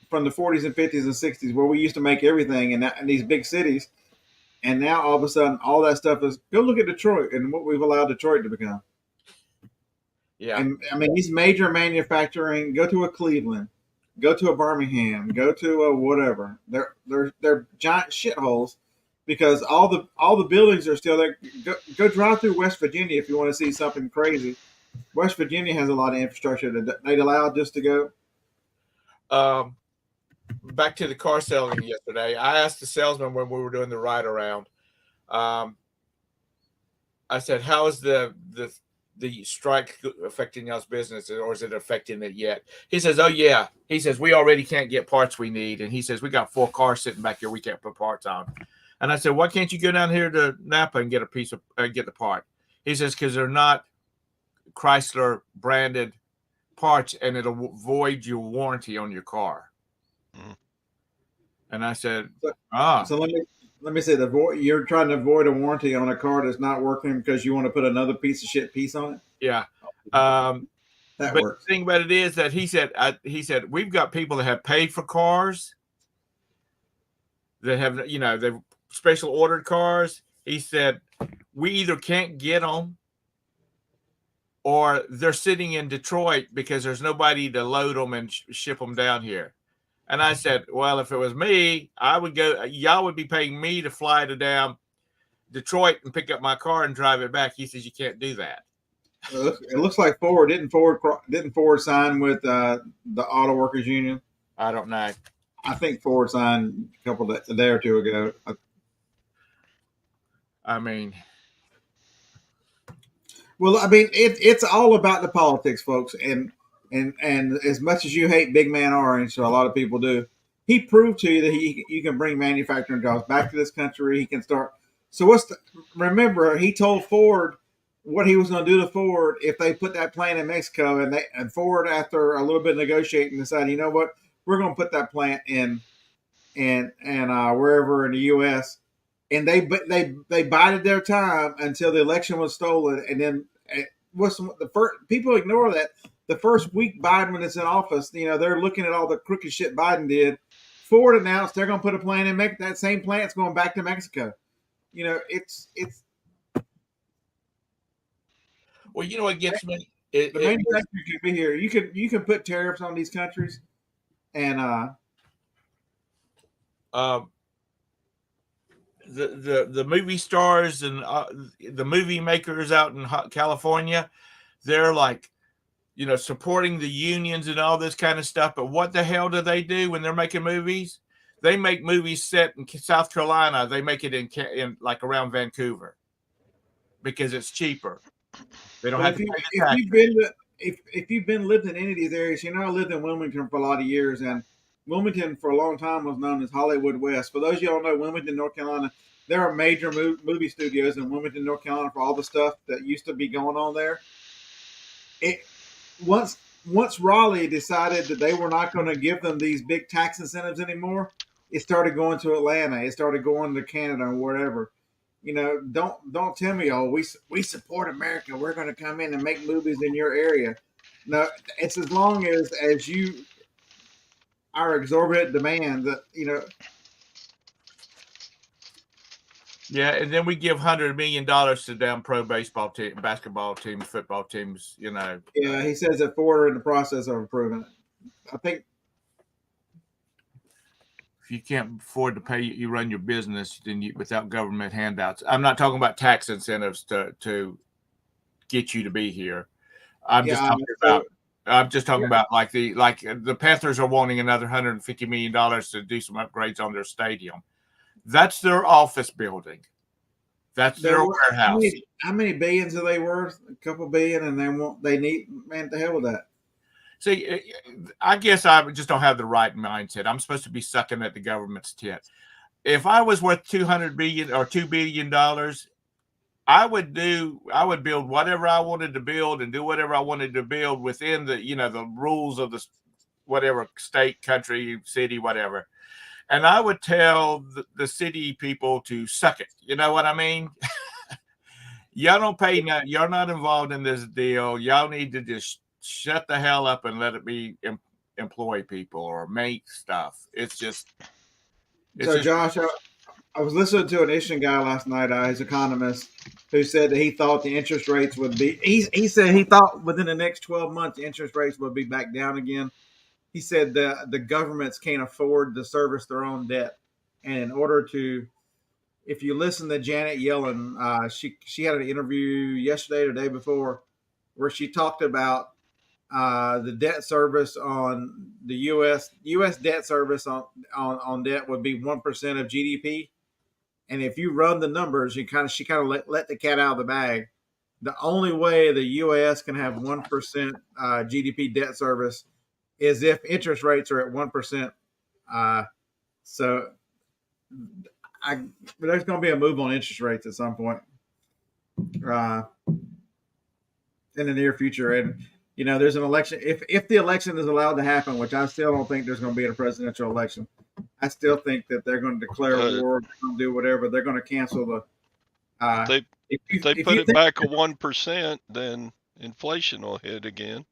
From the 40s and 50s and 60s where we used to make everything in these big cities. And now all of a sudden, all that stuff is, go look at Detroit and what we've allowed Detroit to become. Yeah. And I mean, these major manufacturing, go to a Cleveland, go to a Birmingham, go to a whatever. They're giant shitholes because all the buildings are still there. Go drive through West Virginia if you want to see something crazy. West Virginia has a lot of infrastructure that they'd allow just to go. Back to the car selling yesterday. I asked the salesman when we were doing the ride around. I said, "How is the strike affecting y'all's business, or is it affecting it yet?" He says, "Oh yeah." He says, "We already can't get parts we need," and he says, "We got 4 cars sitting back here we can't put parts on." And I said, "Why can't you go down here to Napa and get get the part?" He says, "Because they're not Chrysler branded parts, and it'll void your warranty on your car." And I said, So let me say you're trying to avoid a warranty on a car that's not working because you want to put another piece of shit piece on it. Yeah. That but works. The thing about it is that he said we've got people that have paid for cars that have they've special ordered cars. He said we either can't get them or they're sitting in Detroit because there's nobody to load them and ship them down here. And I said, well, if it was me, I would go. Y'all would be paying me to fly to down Detroit and pick up my car and drive it back. He says you can't do that. It looks like Ford didn't Ford sign with the Auto Workers Union. I don't know. I think Ford signed a day or two ago. I mean, it's all about the politics, folks, and as much as you hate Big Man Orange, so a lot of people do, he proved to you that you can bring manufacturing jobs back to this country. He can start. So remember, he told Ford what he was going to do to Ford if they put that plant in Mexico, and Ford, after a little bit of negotiating, decided, you know what, we're going to put that plant in wherever in the U.S. And they bided their time until the election was stolen, and then the first people ignore that. The first week Biden was in office, they're looking at all the crooked shit Biden did. Ford announced they're going to put a plant in Mexico. That same plant's going back to Mexico. It's. Well, what gets me? The manufacturing can be here. You can put tariffs on these countries, and the movie stars and the movie makers out in California, they're like, supporting the unions and all this kind of stuff. But what the hell do they do when they're making movies? They make movies set in South Carolina. They make it in like around Vancouver because it's cheaper. They don't have to pay if you've been lived in any of these areas, I lived in Wilmington for a lot of years, and Wilmington for a long time was known as Hollywood West. For those of y'all know Wilmington, North Carolina, there are major movie studios in Wilmington, North Carolina for all the stuff that used to be going on there. Once once Raleigh decided that they were not going to give them these big tax incentives anymore, it started going to Atlanta. It started going to Canada or whatever. Don't tell me, oh, we support America. We're going to come in and make movies in your area. No, it's as long as you are exorbitant demand that Yeah, and then we give $100 million to damn pro baseball team, basketball teams, football teams. Yeah, he says that Ford are in the process of improving it. I think if you can't afford to pay, you run your business, then without government handouts. I'm not talking about tax incentives to get you to be here. I'm just talking about like the Panthers are wanting another $150 million to do some upgrades on their stadium. That's their office building. That's their warehouse. How many billions are they worth? A couple billion, and they need, man, the hell with that. See, I guess I just don't have the right mindset. I'm supposed to be sucking at the government's tit. If I was worth $200 billion or $2 billion, I would build whatever I wanted to build and do whatever I wanted to build within the rules of the whatever state, country, city, whatever. And I would tell the city people to suck it. You know what I mean? Y'all don't pay nothing. You're not involved in this deal. Y'all need to just shut the hell up and let it be employ people or make stuff. Josh, I was listening to an Asian guy last night, his economist, who said that he thought the interest rates would be. He said he thought within the next 12 months, the interest rates would be back down again. He said the governments can't afford to service their own debt, and in order to, if you listen to Janet Yellen, she had an interview yesterday or the day before, where she talked about the debt service on the U.S. debt service on debt would be 1% of GDP, and if you run the numbers, she kind of let the cat out of the bag. The only way the U.S. can have 1% GDP debt service is if interest rates are at 1%. So there's going to be a move on interest rates at some point in the near future. And, there's an election. If the election is allowed to happen, which I still don't think there's going to be a presidential election, I still think that they're going to declare war, do whatever. They're going to cancel the. If they put it back at 1%, then inflation will hit again.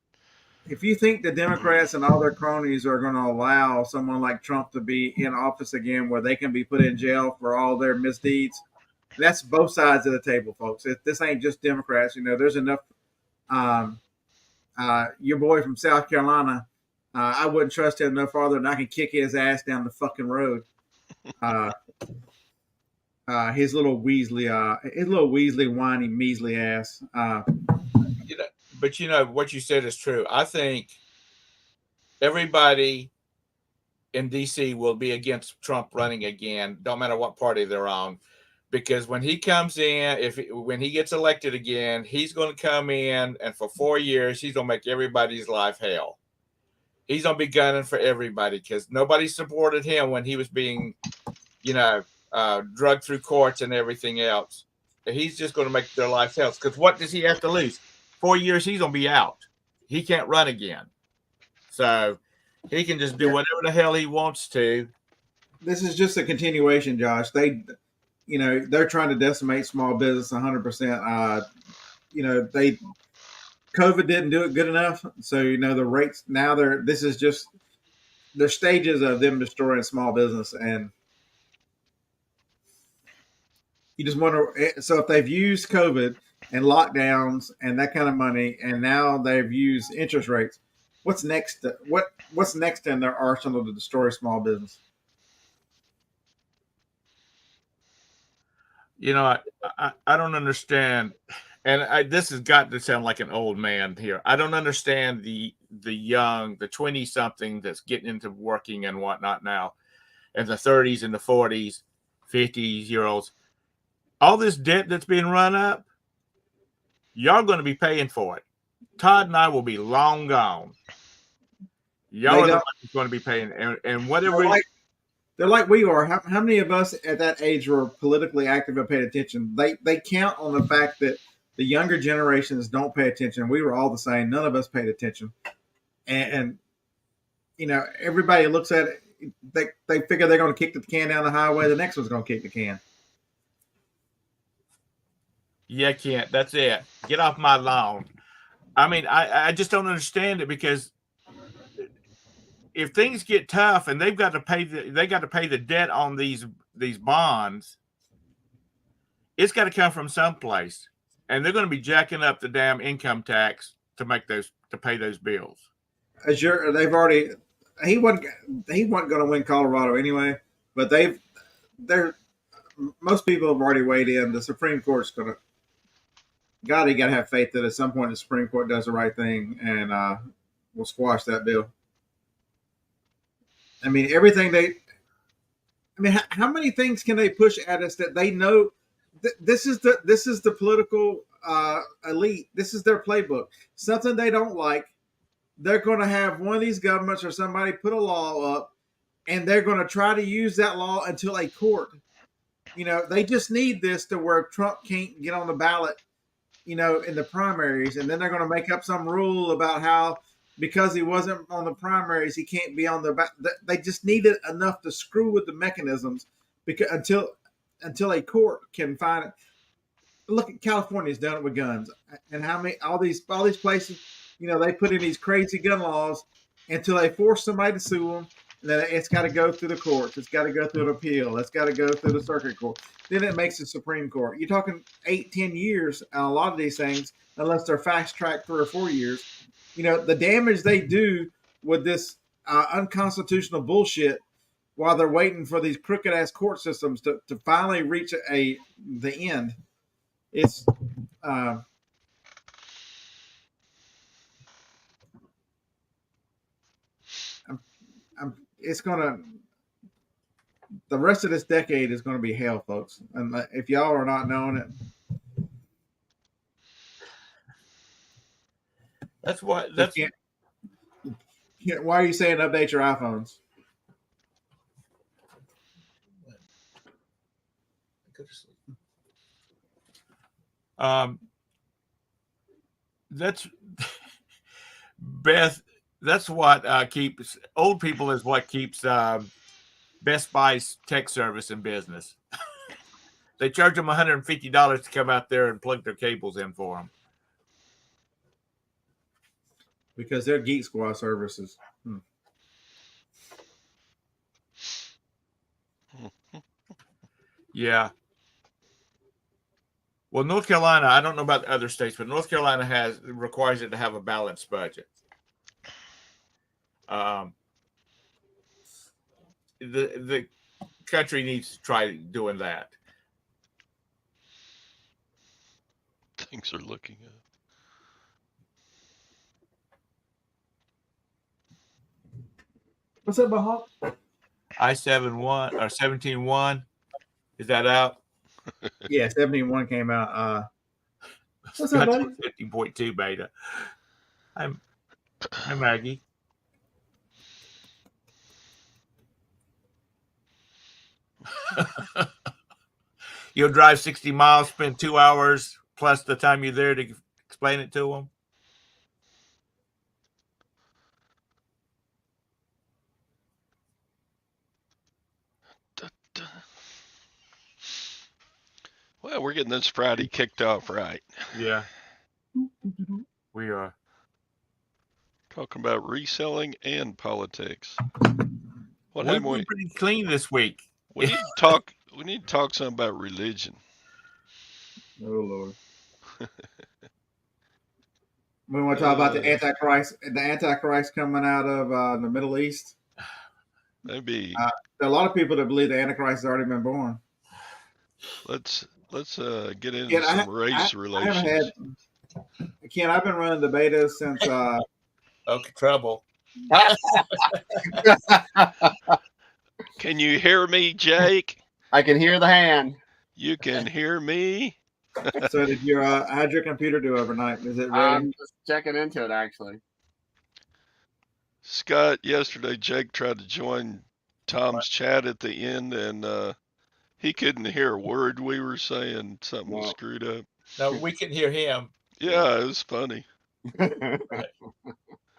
If you think the Democrats and all their cronies are going to allow someone like Trump to be in office again where they can be put in jail for all their misdeeds, that's both sides of the table, folks. This ain't just Democrats. There's enough. Your boy from South Carolina, I wouldn't trust him no farther than I can kick his ass down the fucking road. His little Weasley whiny measly ass. But what you said is true. I think everybody in DC will be against Trump running again, don't matter what party they're on, because when he comes in, when he gets elected again, he's going to come in and for 4 years he's going to make everybody's life hell. He's going to be gunning for everybody because nobody supported him when he was being, drugged through courts and everything else. He's just going to make their life hell. Because what does he have to lose? 4 years, he's going to be out. He can't run again. So he can just do whatever the hell he wants to. This is just a continuation, Josh. They're trying to decimate small business 100%. COVID didn't do it good enough. So, the rates now this is just the stages of them destroying small business. And you just wonder, so if they've used COVID and lockdowns and that kind of money, and now they've used interest rates, what's next? What's next in their arsenal to destroy small business? I don't understand, and this has got to sound like an old man here. I don't understand the young, the 20-something that's getting into working and whatnot now, and the 30s and the 40s, 50-year-olds. All this debt that's being run up, y'all going to be paying for it. Todd and I will be long gone. Y'all are the ones going to be paying, and whatever. They're like we are. How many of us at that age were politically active and paid attention? They count on the fact that the younger generations don't pay attention. We were all the same. None of us paid attention. and everybody looks at it. They figure they're going to kick the can down the highway. The next one's going to kick the can. Yeah, Kent, that's it. Get off my lawn. I mean, I just don't understand it, because if things get tough and they've got to pay the debt on these bonds, it's got to come from someplace, and they're going to be jacking up the damn income tax to pay those bills. They've already. He wasn't going to win Colorado anyway, but most people have already weighed in. The Supreme Court's going to. God, you got to have faith that at some point the Supreme Court does the right thing and will squash that bill. I mean, how many things can they push at us that they know? This is the political elite. This is their playbook. Something they don't like, they're going to have one of these governments or somebody put a law up, and they're going to try to use that law until a court. They just need this to where Trump can't get on the ballot, in the primaries, and then they're going to make up some rule about how because he wasn't on the primaries, he can't be on the ballot. They just need it enough to screw with the mechanisms because until a court can find it. Look at California's done it with guns, and how many all these places, they put in these crazy gun laws until they force somebody to sue them. And then it's got to go through the courts. It's got to go through an appeal. It's got to go through the circuit court. Then it makes the Supreme Court. You're talking 8-10 years on a lot of these things, unless they're fast tracked 3 or 4 years. The damage they do with this unconstitutional bullshit while they're waiting for these crooked ass court systems to finally reach the end. It's it's gonna. The rest of this decade is going to be hell, folks. And if y'all are not knowing it, that's what. Why are you saying update your iPhones? That's Beth. That's what keeps old people is what keeps Best Buy's tech service in business. They charge them $150 to come out there and plug their cables in for them. Because they're Geek Squad services. Yeah. Well, North Carolina, I don't know about the other states, but North Carolina requires it to have a balanced budget. The country needs to try doing that. Things are looking up. What's up, Bahawk? I-71 or 17.1. Is that out? Yeah, 17.1 came out. What's up, buddy? 15.2 beta. Hi, Maggie. You'll drive 60 miles, spend 2 hours plus the time you're there to explain it to them. Well, we're getting this Friday kicked off right. Yeah, we are talking about reselling and politics. We've been pretty clean this week. We need to talk. We need to talk something about religion. Oh Lord. We want to talk about the Antichrist coming out of the Middle East. Maybe there are a lot of people that believe the Antichrist has already been born. Let's get into some race relations. Ken, I've been running the beta since. Okay, trouble. Can you hear me, Jake? I can hear the hand. You can hear me? So how'd your computer do overnight? Is it ready? I'm just checking into it, actually. Scott, yesterday Jake tried to join Tom's chat at the end, and he couldn't hear a word we were saying. Something was screwed up. No, we can hear him. Yeah, it was funny.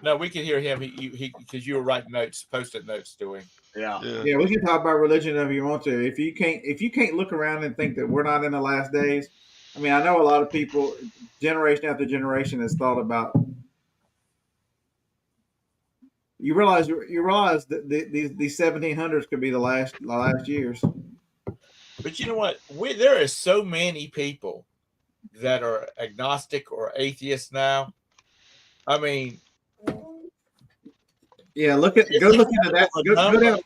No, we can hear him. He because you were writing notes, post-it notes to him. Yeah. Yeah, we can talk about religion if you want to. If you can't look around and think that we're not in the last days. I mean, I know a lot of people, generation after generation, has thought about. You realize that these 1700s could be the last years. But you know what? There are so many people that are agnostic or atheists now. I mean, yeah, look into that.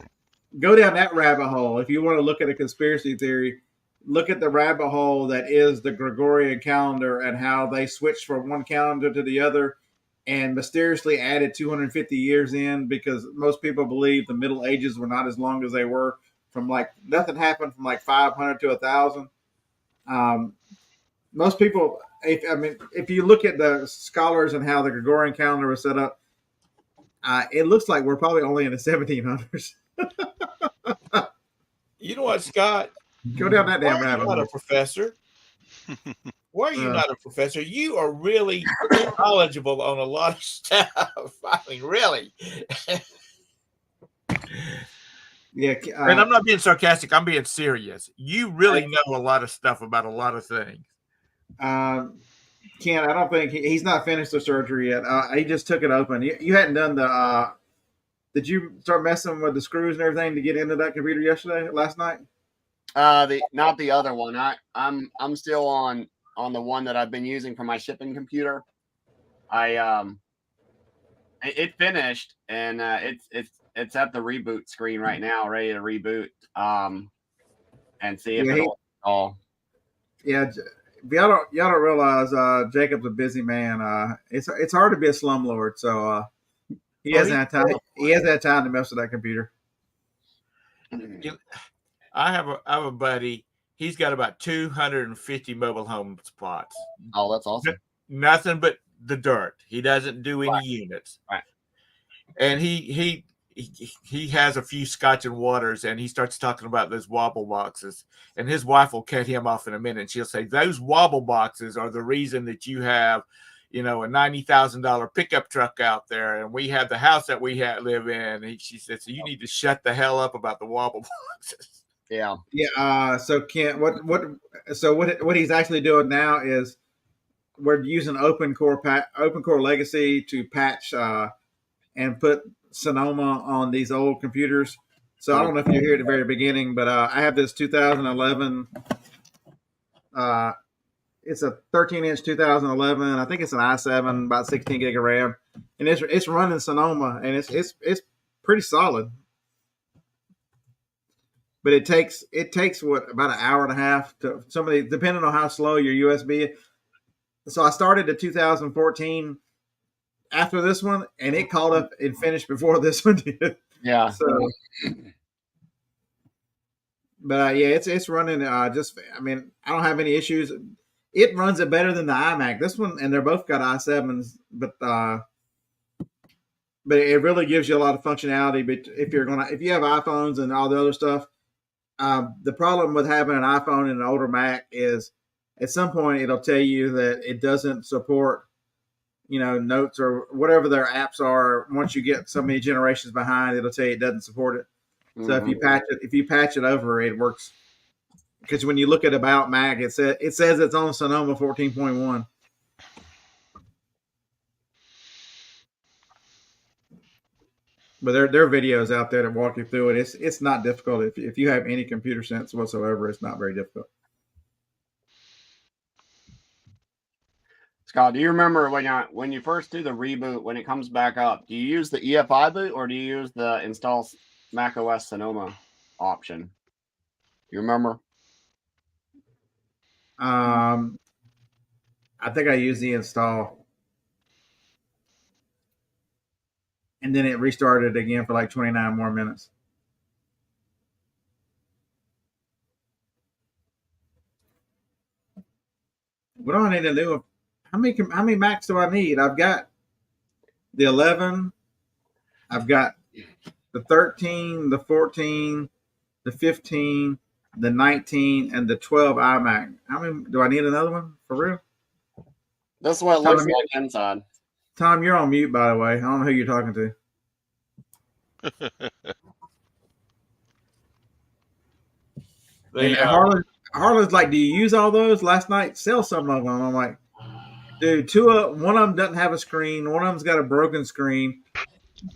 Go down that rabbit hole if you want to look at a conspiracy theory. Look at the rabbit hole that is the Gregorian calendar and how they switched from one calendar to the other and mysteriously added 250 years in because most people believe the Middle Ages were not as long as they were. From like nothing happened from like 500 to 1,000. Most people, if you look at the scholars and how the Gregorian calendar was set up, it looks like we're probably only in the 1700s. you know what, Scott? Go down that damn Why are rabbit you not hole. a professor? Why are you not a professor? You are really knowledgeable on a lot of stuff. I mean, really. Yeah, and I'm not being sarcastic. I'm being serious. You really know a lot of stuff about a lot of things. Ken, I don't think he's not finished the surgery yet. He just took it open. You hadn't done the. Did you start messing with the screws and everything to get into that computer last night? Not the other one. I'm still on the one that I've been using for my shipping computer. It finished and it's at the reboot screen right now, ready to reboot. And see if it'll all. Yeah, y'all don't realize Jacob's a busy man. It's hard to be a slumlord, so he hasn't had time. He hasn't had time to mess with that computer. I have a buddy. He's got about 250 mobile home spots. Oh, that's awesome. Nothing but the dirt. He doesn't do any units. Right. And he has a few Scotch and waters, and he starts talking about those wobble boxes. And his wife will cut him off in a minute, and she'll say, "Those wobble boxes are the reason that you have, a $90,000 pickup truck out there, and we have the house that we live in." And she said, "So you need to shut the hell up about the wobble boxes." Yeah. Yeah. So Kent, what he's actually doing now is we're using Open Core Legacy to patch and put Sonoma on these old computers. So I don't know if you're here at the very beginning, but I have this 2011. It's a 13-inch 2011. I think it's an i7, about 16 gig of RAM, and it's running Sonoma, and it's pretty solid. But it takes about an hour and a half to somebody, depending on how slow your USB is. So I started the 2014 after this one, and it caught up and finished before this one did. Yeah. So, but it's running. I don't have any issues. It runs it better than the iMac. This one, and they're both got i7s, but it really gives you a lot of functionality. But if you have iPhones and all the other stuff, the problem with having an iPhone and an older Mac is at some point it'll tell you that it doesn't support, Notes or whatever their apps are. Once you get so many generations behind, it'll tell you it doesn't support it. Mm-hmm. So if you patch it over, it works. Because when you look at About Mac, it says it's on Sonoma 14.1. But there are videos out there that walk you through it. It's not difficult. If you have any computer sense whatsoever, it's not very difficult. Scott, do you remember when you first do the reboot, when it comes back up, do you use the EFI boot or do you use the install macOS Sonoma option? Do you remember? I think I use the install. And then it restarted again for like 29 more minutes. What do I need to do? How many Macs do I need? I've got the 11. I've got the 13, the 14, the 15, the 19, and the 12 iMac. How many do I need? Another one for real? That's what it looks like inside. Tom, you're on mute, by the way. I don't know who you're talking to. And Harlan's like, do you use all those? Last night, sell some of them. I'm like, dude, one of them doesn't have a screen. One of them's got a broken screen.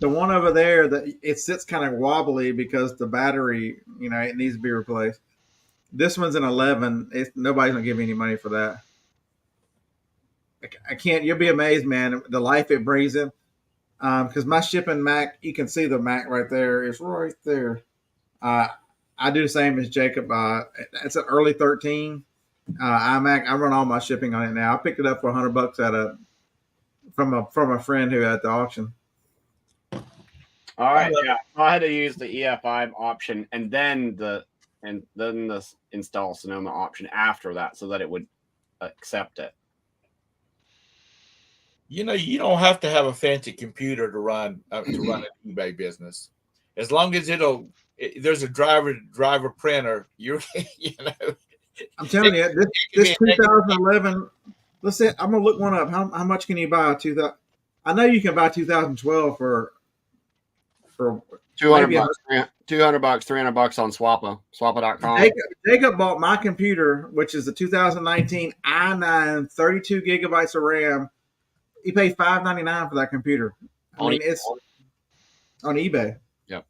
The one over there, it sits kind of wobbly because the battery, it needs to be replaced. This one's an 11. Nobody's gonna give me any money for that. I can't. You'll be amazed, man, the life it brings in. Because my shipping Mac, you can see the Mac right there. It's right there. I do the same as Jacob. It's an early 13 iMac. I run all my shipping on it now. I picked it up for $100 from a friend who had the auction. All right, yeah. I had to use the EFI option and then the install Sonoma option after that, so that it would accept it. You don't have to have a fancy computer to run an eBay business. As long as there's a driver printer, I'm telling you, this 2011. Let's say I'm gonna look one up. How much can you buy? I know you can buy 2012 for $200, $300 on Swappa.com. Jacob bought my computer, which is the 2019 i9, 32 gigabytes of RAM. He paid $599 for that computer. It's on eBay. Yep.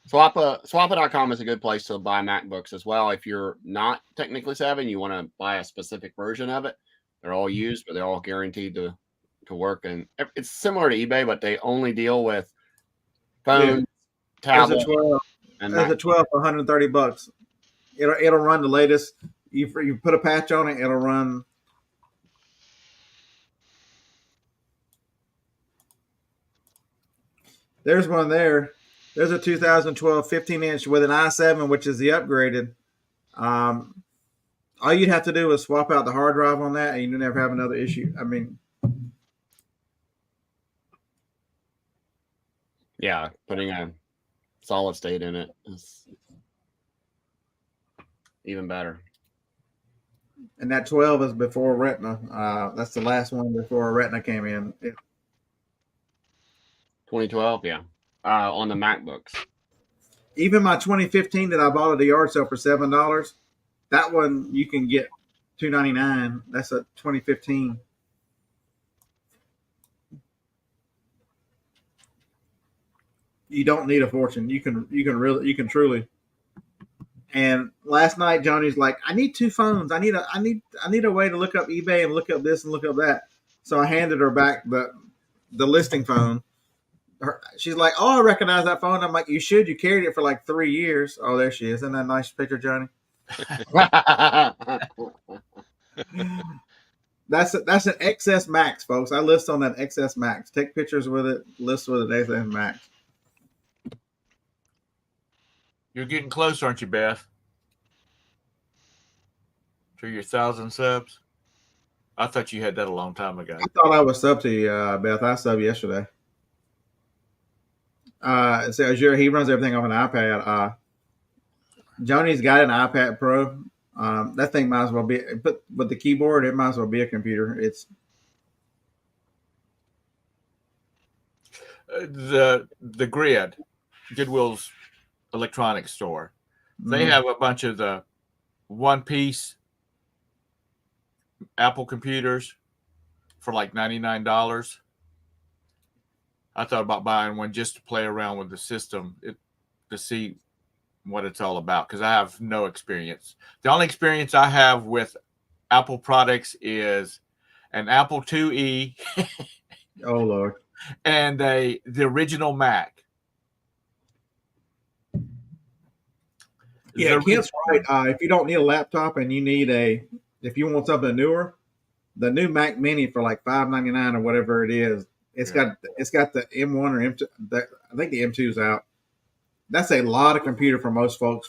Swappa.com is a good place to buy MacBooks as well. If you're not technically savvy and you want to buy a specific version of it, they're all used, but they're all guaranteed to work. And it's similar to eBay, but they only deal with phone, tablet, there's a 12 for $130. It'll run the latest. You put a patch on it, it'll run. There's one there. There's a 2012 15-inch with an i7, which is the upgraded. All you'd have to do is swap out the hard drive on that, and you never have another issue. Yeah, putting a solid state in it is even better. And that 12 is before Retina. That's the last one before Retina came in. 2012, yeah. On the MacBooks. Even my 2015 that I bought at the yard sale for $7, that one you can get $299. That's a 2015. You don't need a fortune. You can truly. And last night, Johnny's like, I need two phones. I need a way to look up eBay and look up this and look up that. So I handed her back the listing phone. She's like, oh, I recognize that phone. I'm like, you should. You carried it for like 3 years. Oh, there she is. Isn't that a nice picture, Johnny? That's an XS Max, folks. I list on that XS Max. Take pictures with it. List with an XS Max. You're getting close, aren't you, Beth? To your 1,000 subs? I thought you had that a long time ago. I thought I was sub to you, Beth. I subbed yesterday. So Azure, he runs everything off an iPad. Johnny's got an iPad Pro. That thing might as well be, but with the keyboard, it might as well be a computer. It's the Grid, Goodwill's electronics store. They have a bunch of the one-piece Apple computers for like $99. I thought about buying one just to play around with the system to see what it's all about, because I have no experience. The only experience I have with Apple products is an Apple IIe. Oh Lord. And the original Mac. Yeah, Kent's right. If you don't need a laptop and if you want something newer, the new Mac Mini for like $599 or whatever it is, it's got the M1 or M2. I think the M2's out. That's a lot of computer for most folks.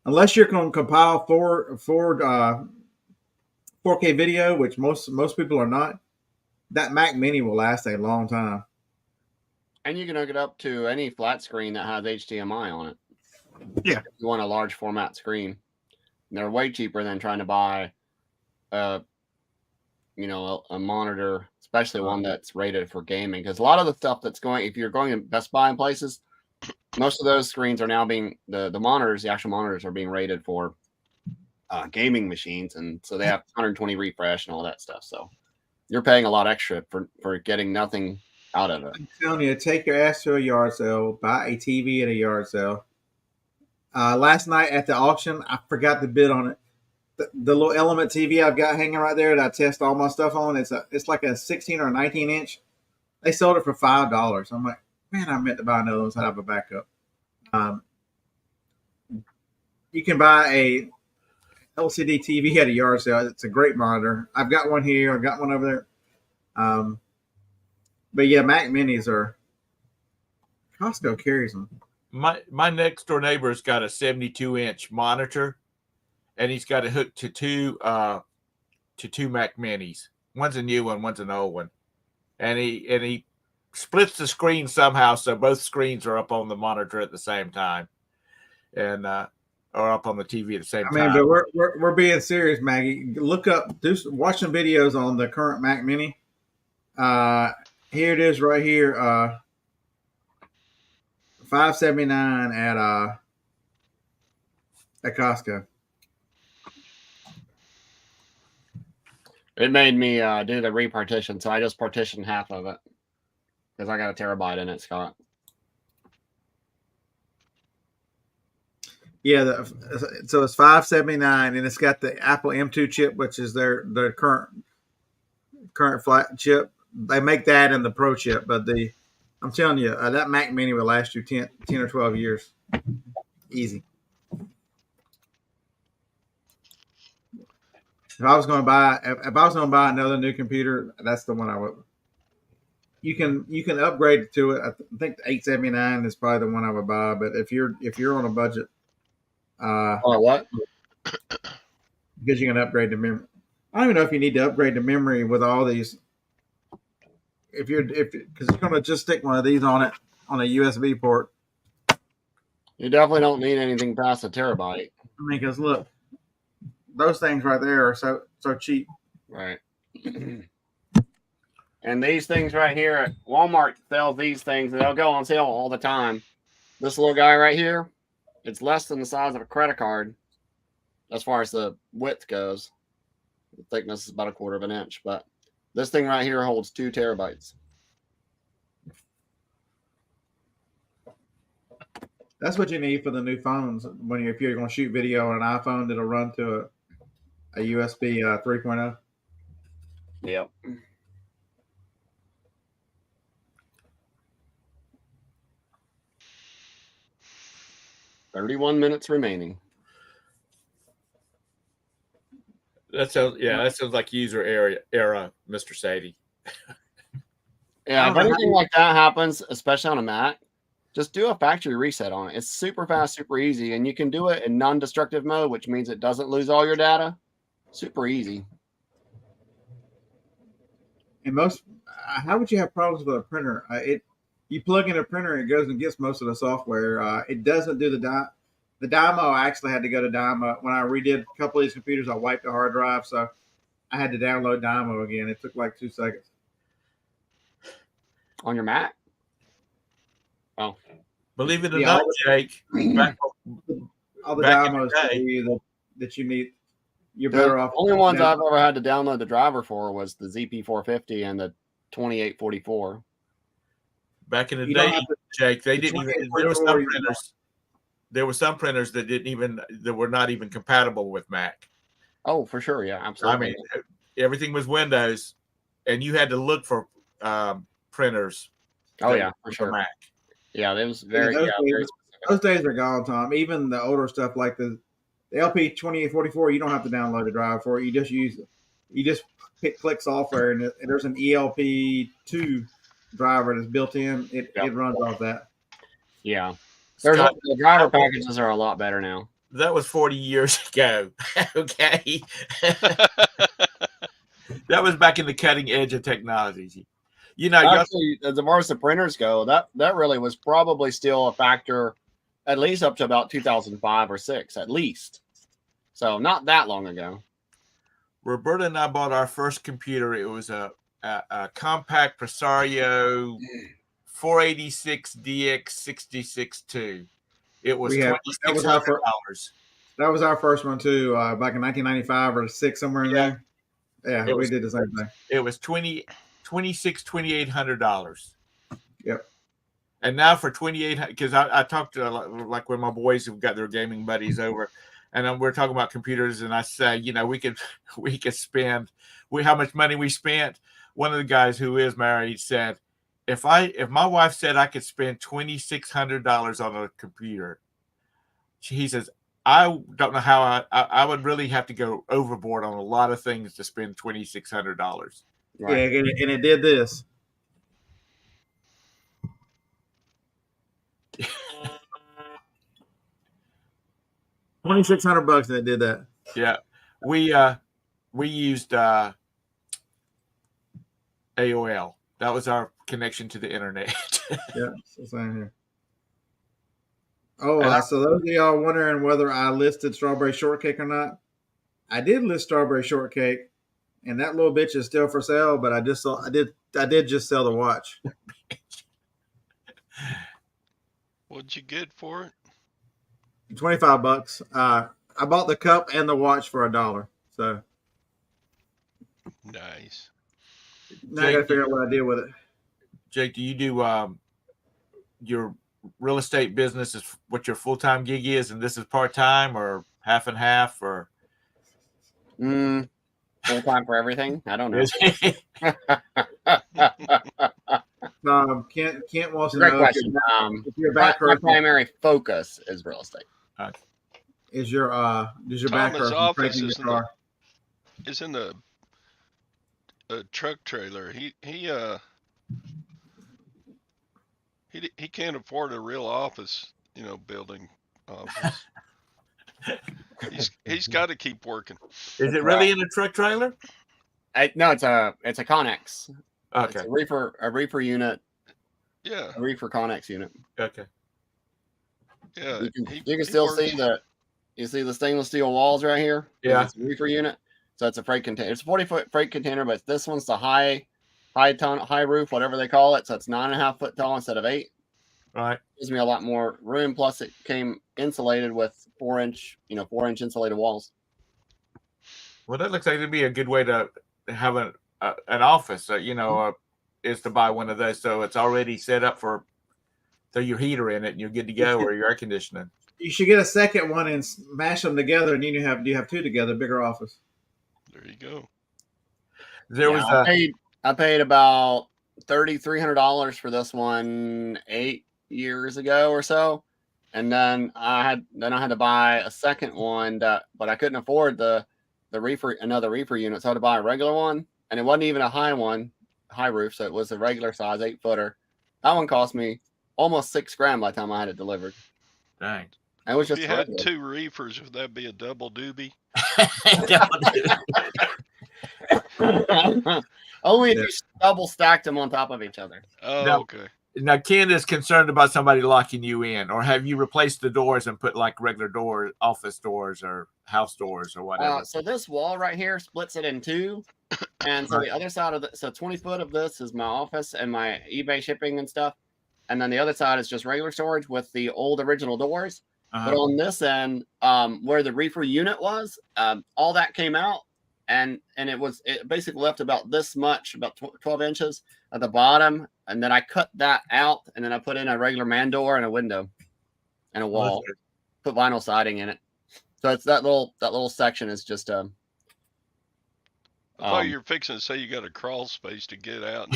Unless you're going to compile 4K video, which most people are not. That Mac Mini will last a long time. And you can hook it up to any flat screen that has HDMI on it. Yeah. If you want a large format screen. And they're way cheaper than trying to buy a a monitor, especially one that's rated for gaming, because a lot of the stuff that's going, if you're going to Best Buy and places, most of those screens are now being the monitors, the actual monitors are being rated for gaming machines, and so they have 120 refresh and all that stuff. So you're paying a lot extra for getting nothing out of it. I'm telling you, take your ass to a yard sale, buy a TV at a yard sale. Last night at the auction, I forgot to bid on it. The little Element TV I've got hanging right there that I test all my stuff on, it's like a 16 or 19 inch. They sold it for $5. I'm like, man, I meant to buy another one so I have a backup. You can buy a LCD TV at a yard sale. It's a great monitor. I've got one here. I've got one over there. But yeah, Mac Minis are, Costco carries them. My next door neighbor's got a 72-inch monitor, and he's got it hooked to two Mac Minis. One's a new one, one's an old one, and he splits the screen somehow so both screens are up on the monitor at the same time, and or up on the TV at the same time. But we're being serious, Maggie. Look up, watch some videos on the current Mac Mini. Here it is right here. $579 at Costco. It made me do the repartition, so I just partitioned half of it because I got a terabyte in it, Scott. Yeah, so it's $579, and it's got the Apple M2 chip, which is their current flat chip. They make that in the Pro chip, but I'm telling you, that Mac Mini will last you 10 or 12 years, easy. If I was going to buy another new computer, that's the one I would. You can upgrade it to it. I think the $879 is probably the one I would buy. But if you're on a budget, what? Because you can upgrade the memory. I don't even know if you need to upgrade the memory with all these. Because you're going to just stick one of these on it on a USB port. You definitely don't need anything past a terabyte. Because look, those things right there are so cheap. Right. And these things right here at Walmart sells these things, and they'll go on sale all the time. This little guy right here, it's less than the size of a credit card as far as the width goes. The thickness is about 1/4 of an inch, but this thing right here holds 2 terabytes. That's what you need for the new phones. If you're going to shoot video on an iPhone, that'll run to a USB 3.0. Yep. "31 minutes remaining." That sounds like user era, Mr. Sadie. Yeah, if anything like that happens, especially on a Mac, just do a factory reset on it. It's super fast, super easy, and you can do it in non-destructive mode, which means it doesn't lose all your data. Super easy. And how would you have problems with a printer? You plug in a printer, it goes and gets most of the software. It doesn't do the Dymo. I actually had to go to Dymo when I redid a couple of these computers. I wiped the hard drive, so I had to download Dymo again. It took like 2 seconds. On your Mac? Oh, believe it or not, Jake. All the Dymos tell you that you need. You're better off. The only ones I've ever had to download the driver for was the ZP450 and the 2844. Back in the day, Jake, they didn't even. There were some printers that were not even compatible with Mac. Oh, for sure, yeah, absolutely. I mean, everything was Windows, and you had to look for printers. Oh yeah, for sure. Mac. Yeah, it was very. Those days are gone, Tom. Even the older stuff like the LP2844, you don't have to download the drive for it. You just use it. You just click software, and there's an ELP2 driver that's built in. It runs off that. Yeah, the driver packages are a lot better now. That was 40 years ago. Okay, that was back in the cutting edge of technology. Actually, as far as the printers go, that really was probably still a factor, at least up to about 2005 or 6, at least. So not that long ago. Roberta and I bought our first computer. It was a compact Presario 486DX662. It was $2,600. That was our first one too, back in 1995 or 6, somewhere in there. Yeah, we did the same thing. It was $2,800. Yep. And now for $2,800, because I talked to like when my boys have got their gaming buddies over, and we're talking about computers, and I say, we could spend how much money we spent. One of the guys who is married said, if my wife said I could spend $2,600 on a computer, he says, I don't know how I would really have to go overboard on a lot of things to spend $2,600. Right. Yeah, and it did this. $2,600 and it did that. Yeah, we used AOL. That was our connection to the internet. Yeah, same here. Oh, so those of y'all wondering whether I listed Strawberry Shortcake or not, I did list Strawberry Shortcake, and that little bitch is still for sale. But I did just sell the watch. What'd you get for it? $25. I bought the cup and the watch for $1. So nice. Now I gotta figure out what I did with it. Jake, do you do your real estate business is what your full-time gig is, and this is part-time or half and half, or full-time for everything? I don't know. Kent wants to Great know question. if your back my primary focus is real estate. Does your back hurt? Office is in the truck trailer. He can't afford a real office, building office. He's got to keep working. Is it really in a truck trailer? No, it's a Connex. Okay. It's a reefer unit. Yeah. A reefer Connex unit. Okay. Yeah. You can still see the stainless steel walls right here. Yeah. It's a reefer unit. So it's a freight container. It's a 40-foot freight container, but this one's the high roof, whatever they call it. So it's 9.5 foot tall instead of 8. Right. Gives me a lot more room. Plus, it came insulated with 4-inch insulated walls. Well, that looks like it'd be a good way to have an office. Is to buy one of those, so it's already set up for your heater in it, and you're good to go, or your air conditioning. You should get a second one and smash them together, and then you have two together, bigger office. There you go. I paid about $3,300 for this one 8 years ago or so, and then I had to buy a second one but I couldn't afford another reefer unit, so I had to buy a regular one, and it wasn't even a high roof, so it was a regular size 8-footer. That one cost me almost $6,000 by the time I had it delivered. Dang. It was just if you had 2 reefers, would that be a double doobie? Only if you double stacked them on top of each other. Oh, okay. Now, Ken is concerned about somebody locking you in, or have you replaced the doors and put like regular doors, office doors or house doors or whatever? So this wall right here splits it in 2. And so the other side of 20 foot of this is my office and my eBay shipping and stuff. And then the other side is just regular storage with the old original doors. But on this end, where the reefer unit was, all that came out, and it basically left about this much, about 12 inches at the bottom, and then I cut that out, and then I put in a regular man door and a window and a wall, put vinyl siding in it. So it's that little section is just I thought you were fixing to say you got a crawl space to get out.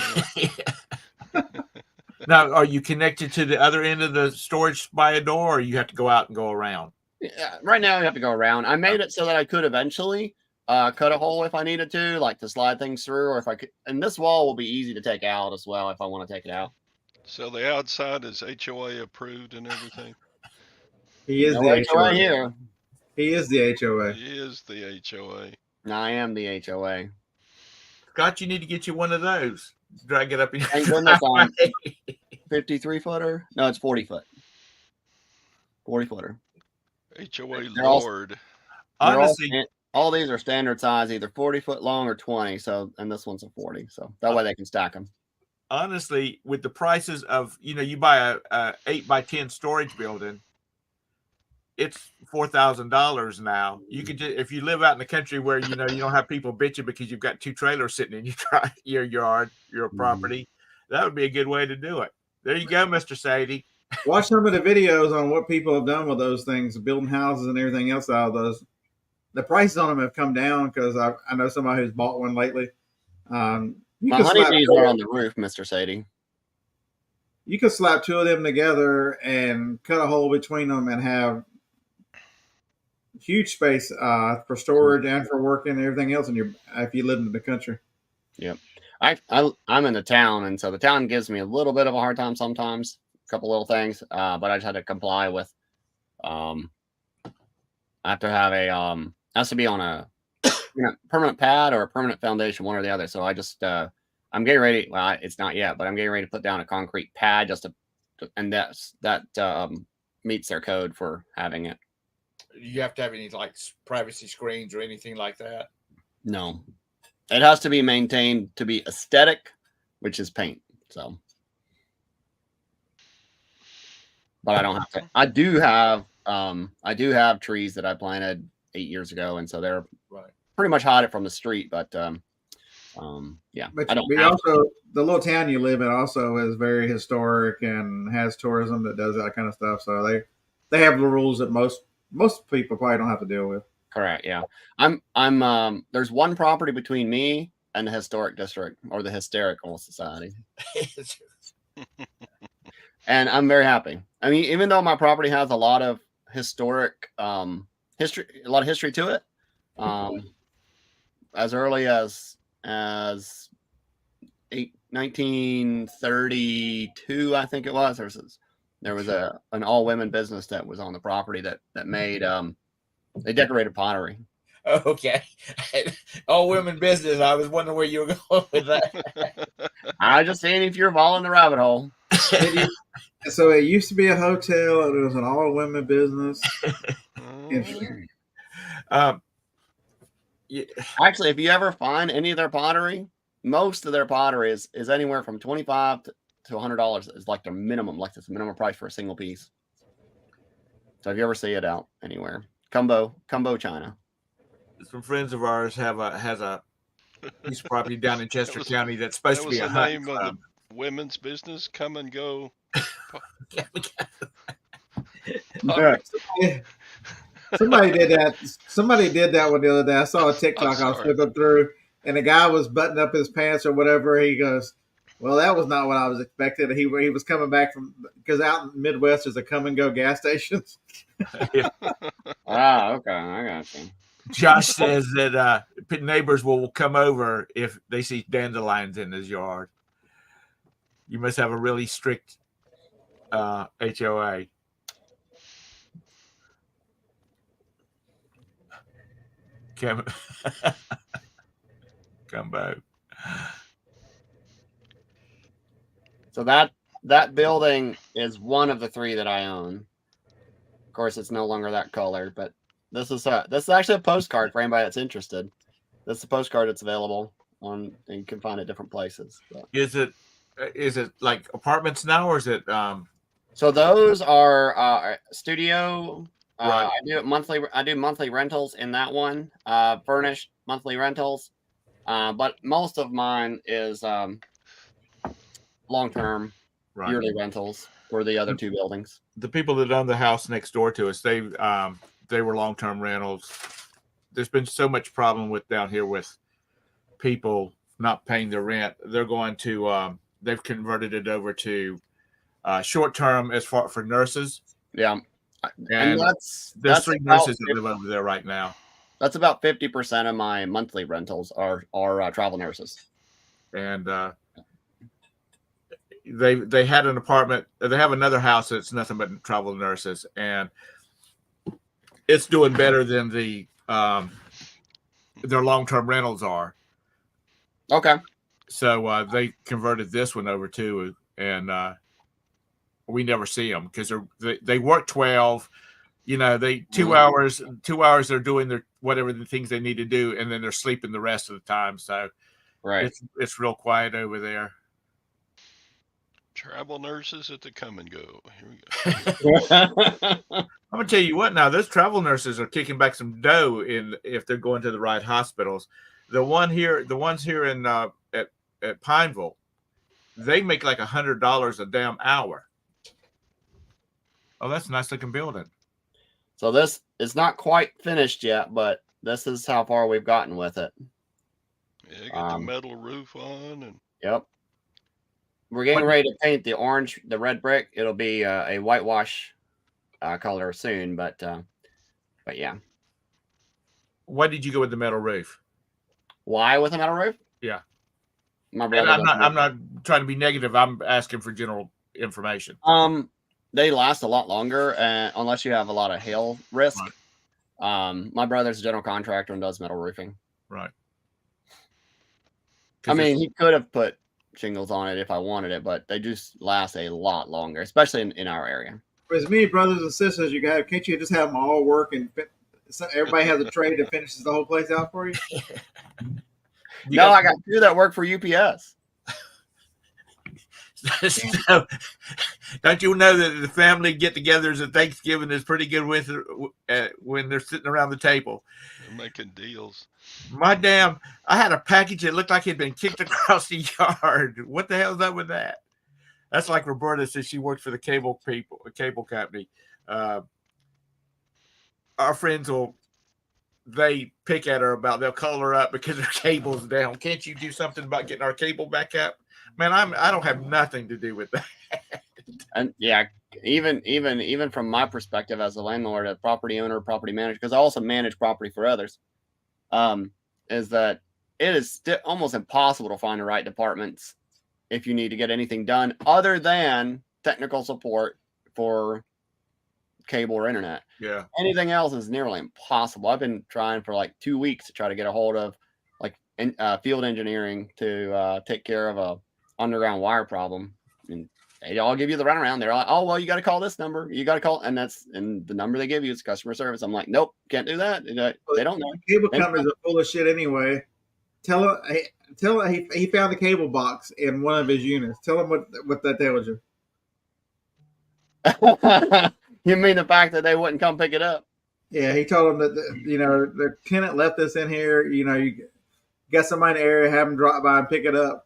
Now, are you connected to the other end of the storage by a door, or you have to go out and go around? Yeah, right now you have to go around. I made it so that I could eventually cut a hole if I needed to, like to slide things through, or if I could. And this wall will be easy to take out as well if I want to take it out. So the outside is HOA approved and everything? He is the HOA here. He is the HOA. He is the HOA. I am the HOA. Scott, you need to get you one of those. Drag it up in Thank goodness I'm 53-footer. No, it's 40-foot. 40-footer. HOA Lord. Honestly, all these are standard size, either 40-foot long or 20. So, and this one's a 40. So that way they can stack them. Honestly, with the prices of, you buy a 8x10 storage building, it's $4,000 now. You could just, if you live out in the country where you don't have people bitching because you've got 2 trailers sitting in your yard, your property, that would be a good way to do it. There you go, Mr. Sadie. Watch some of the videos on what people have done with those things, building houses and everything else out of those. The prices on them have come down because I know somebody who's bought one lately. You My can slap honeybees are on the roof, Mr. Sadie. You could slap 2 of them together and cut a hole between them and have huge space for storage and for working and everything else. If you live in the country. Yep. I'm in the town, and so the town gives me a little bit of a hard time sometimes. A couple little things, but I just had to comply with. I have to have a has to be on a permanent pad or a permanent foundation, one or the other. So I just I'm getting ready. Well, it's not yet, but I'm getting ready to put down a concrete pad and that meets their code for having it. Do you have to have any like privacy screens or anything like that? No, it has to be maintained to be aesthetic, which is paint. So, but I don't have to. I do have trees that I planted 8 years ago, and so they're pretty much hide it from the street. But yeah, but I don't. The little town you live in also is very historic and has tourism that does that kind of stuff. So they have the rules that most people probably don't have to deal with. Correct. Yeah. I'm there's one property between me and the historic district or the hysterical society. And I'm very happy. I mean, even though my property has a lot of historic history to it, as early as 1932, I think it was. There was an all women business that was on the property that made they decorated pottery. Okay, all women business. I was wondering where you were going with that. I just saying if you're following the rabbit hole. So it used to be a hotel. It was an all women business. Interesting. Actually, if you ever find any of their pottery, most of their pottery is anywhere from $25 to $100 is like the minimum, like this minimum price for a single piece. So if you ever see it out anywhere, Cumbo, China. Some friends of ours has a piece of property down in Chester County that's supposed to be a hunting club. Of the women's business. Come and go. Somebody did that. Somebody did that one the other day. I saw a TikTok I was flipping through, and the guy was buttoning up his pants or whatever. He goes, "Well, that was not what I was expecting." He was coming back from because out in the Midwest there's a come and go gas stations. Okay, I got you. Josh says that neighbors will come over if they see dandelions in his yard. You must have a really strict HOA. Come back. So that building is one of the 3 that I own. Of course, it's no longer that color, but this is actually a postcard for anybody that's interested. This is a postcard that's available on, and you can find it different places. But. Is it like apartments now, or is it? So those are studio. Right. I do monthly rentals in that one. Furnished monthly rentals, but most of mine is long-term yearly rentals for the other 2 buildings. The people that own the house next door to us, they were long-term rentals. There's been so much problem down here with people not paying their rent. They're going to they've converted it over to short-term as far for nurses. Yeah. And there's 3 nurses that live over there right now. That's about 50% of my monthly rentals are travel nurses. And they had an apartment. They have another house that's nothing but travel nurses, and it's doing better than their long-term rentals are. Okay. So they converted this one over too, and we never see them because they work 12. they 2 hours they're doing their whatever the things they need to do, and then they're sleeping the rest of the time. So Right. it's real quiet over there. Travel nurses at the come and go. Here we go. I'm gonna tell you what. Now those travel nurses are kicking back some dough if they're going to the right hospitals. The ones here in at Pineville, they make like $100 a damn hour. Oh, that's a nice looking building. So this is not quite finished yet, but this is how far we've gotten with it. Yeah, got the metal roof on, and yep. We're getting ready to paint the red brick. It'll be a whitewash color soon, but yeah. Why did you go with the metal roof? Why with a metal roof? Yeah. My brother. I'm not trying to be negative. I'm asking for general information. They last a lot longer, unless you have a lot of hail risk. Right. My brother's a general contractor and does metal roofing. Right. I mean, he could have put shingles on it if I wanted it, but they just last a lot longer, especially in our area. For as many brothers and sisters you got, can't you just have them all work and so everybody has a trade that finishes the whole place out for you? I got two that work for UPS. So, don't you know that the family get-togethers at Thanksgiving is pretty good with when they're sitting around the table? They're making deals. I had a package that looked like it had been kicked across the yard. What the hell is up with that? That's like Roberta says she worked for the cable company. Our friends they pick at her they'll call her up because her cable's down. Can't you do something about getting our cable back up? Man, I don't have nothing to do with that. And yeah, even from my perspective as a landlord, a property owner, property manager, because I also manage property for others, is that it is almost impossible to find the right departments if you need to get anything done other than technical support for cable or internet. Yeah. Anything else is nearly impossible. I've been trying for like 2 weeks to try to get a hold of field engineering to take care of a underground wire problem, and they all give you the runaround. They're like, oh, well, you got to call this number. You got to call, and the number they give you is customer service. I'm like, nope, can't do that. They don't know. Cable companies are full of shit anyway. Tell him he found the cable box in one of his units. Tell him what that tells you. You mean the fact that they wouldn't come pick it up? Yeah, he told them that the tenant left this in here. You got somebody in the area, have them drop by and pick it up.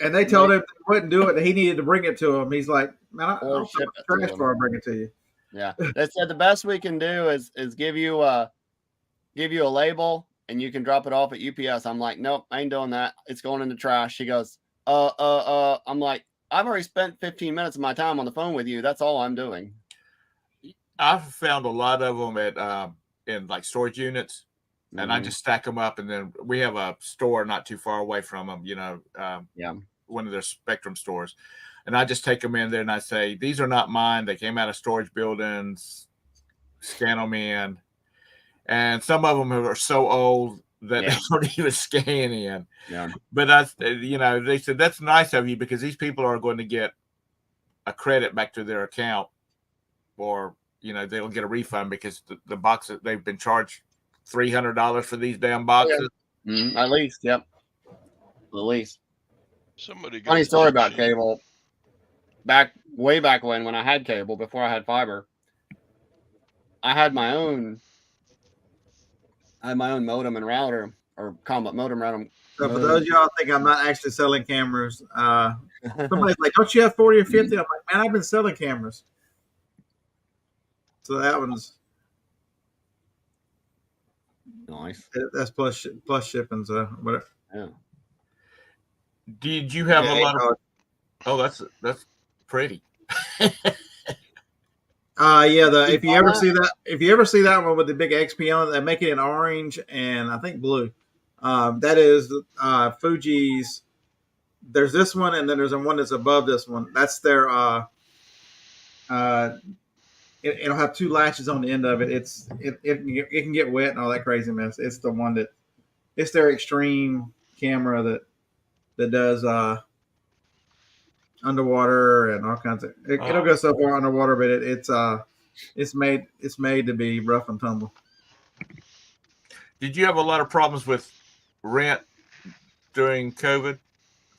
And they told him they wouldn't do it, that he needed to bring it to him. He's like, man, I'll ship it trash before I bring it to you. Yeah. They said the best we can do is give you a label and you can drop it off at UPS. I'm like, nope, I ain't doing that. It's going in the trash. She goes, I'm like, I've already spent 15 minutes of my time on the phone with you. That's all I'm doing. I've found a lot of them at in like storage units. And I just stack them up, and then we have a store not too far away from them, one of their Spectrum stores. And I just take them in there, and I say, these are not mine. They came out of storage buildings, scan them in. And some of them are so old that they don't even scan in. Yeah. But they said, that's nice of you because these people are going to get a credit back to their account, or, they'll get a refund because the box that they've been charged $300 for these damn boxes. At least, yep. At least. Funny story about cable. Way back when I had cable, before I had fiber, I had my own modem and router, or combat modem router. So for those of y'all think I'm not actually selling cameras, somebody's like, don't you have 40 or 50? I'm like, man, I've been selling cameras. So that one's nice. That's plus shipping, so whatever. Yeah. Did you have a lot of? Oh, that's pretty. If you ever see that one with the big XP on it, they make it in orange and I think blue. That is Fuji's. There's this one, and then there's one that's above this one. That's their. It'll have two latches on the end of it. It can get wet and all that crazy mess. It's the one it's their extreme camera that does underwater and all kinds of. It'll go so far underwater, but it's made to be rough and tumble. Did you have a lot of problems with rent during COVID,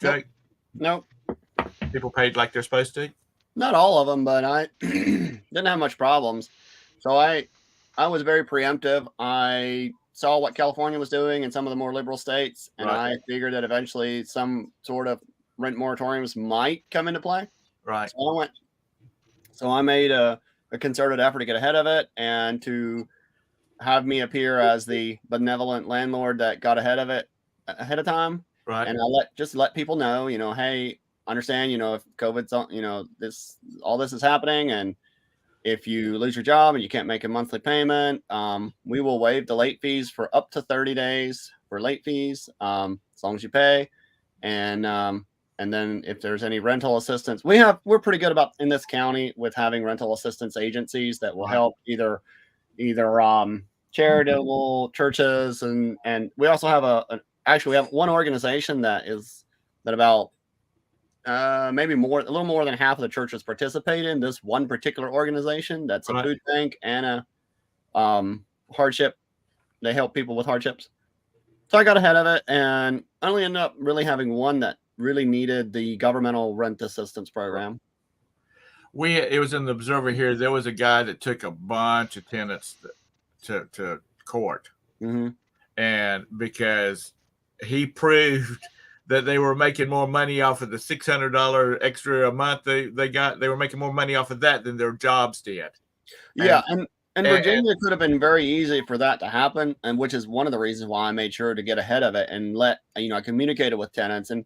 Jake? Nope. People paid like they're supposed to? Not all of them, but I didn't have much problems. So I was very preemptive. I saw what California was doing in some of the more liberal states, and Right. I figured that eventually some sort of rent moratoriums might come into play. Right. So I made a concerted effort to get ahead of it and to have me appear as the benevolent landlord that got ahead of it ahead of time. Right. And I let people know, hey, understand, if COVID's on, all this is happening, and if you lose your job and you can't make a monthly payment, we will waive the late fees for up to 30 days for late fees, as long as you pay. And then if there's any rental assistance, we're pretty good about in this county with having rental assistance agencies that will help either charitable churches, and we also have we have one organization that about maybe a little more than half of the churches participate in this one particular organization. That's a food bank and a hardship. They help people with hardships. So I got ahead of it, and I only ended up really having one that really needed the governmental rent assistance program. It was in the Observer here. There was a guy that took a bunch of tenants to court, and because he proved that they were making more money off of the $600 extra a month they were making more money off of that than their jobs did. Yeah, and Virginia could have been very easy for that to happen, and which is one of the reasons why I made sure to get ahead of it and I communicated with tenants and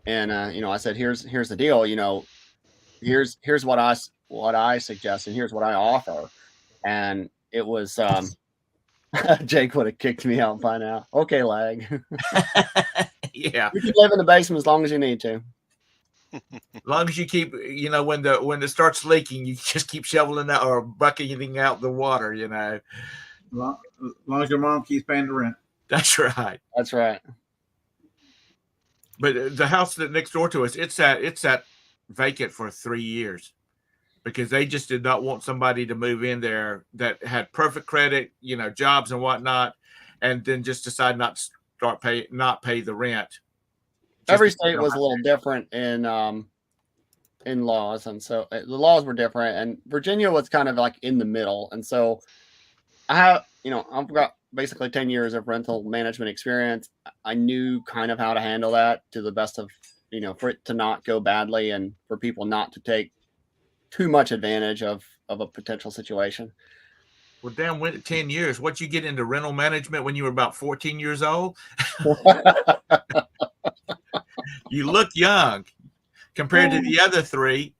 I said, here's the deal, here's what I suggest and here's what I offer, and it was Jake would have kicked me out by now. Okay, lag. Yeah, you can live in the basement as long as you need to. As long as you keep, when it starts leaking, you just keep shoveling out or bucketing out the water, As long as your mom keeps paying the rent. That's right. That's right. But the house that next door to us, it's sat vacant for 3 years because they just did not want somebody to move in there that had perfect credit, jobs and whatnot, and then just decide not pay the rent. Every state was a little different in laws, and so the laws were different, and Virginia was kind of like in the middle. And so I've got basically 10 years of rental management experience. I knew kind of how to handle that to the best of, for it to not go badly and for people not to take too much advantage of a potential situation. Well, damn, 10 years. What'd you get into rental management when you were about 14 years old? You look young compared to the other three,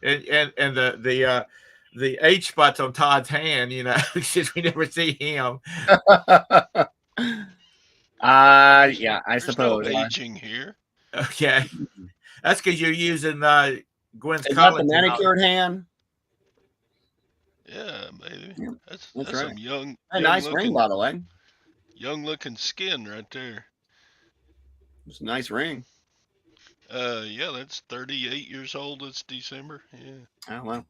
and the age spots on Todd's hand, since we never see him. Yeah, I There's suppose. No aging here. Okay, that's because you're using Gwen's. Is that the manicured hand? Yeah, baby. That's right. Some young. Nice ring, by the way. Young looking skin right there. It's a nice ring. Yeah, that's 38 years old. It's December. Yeah. Oh well.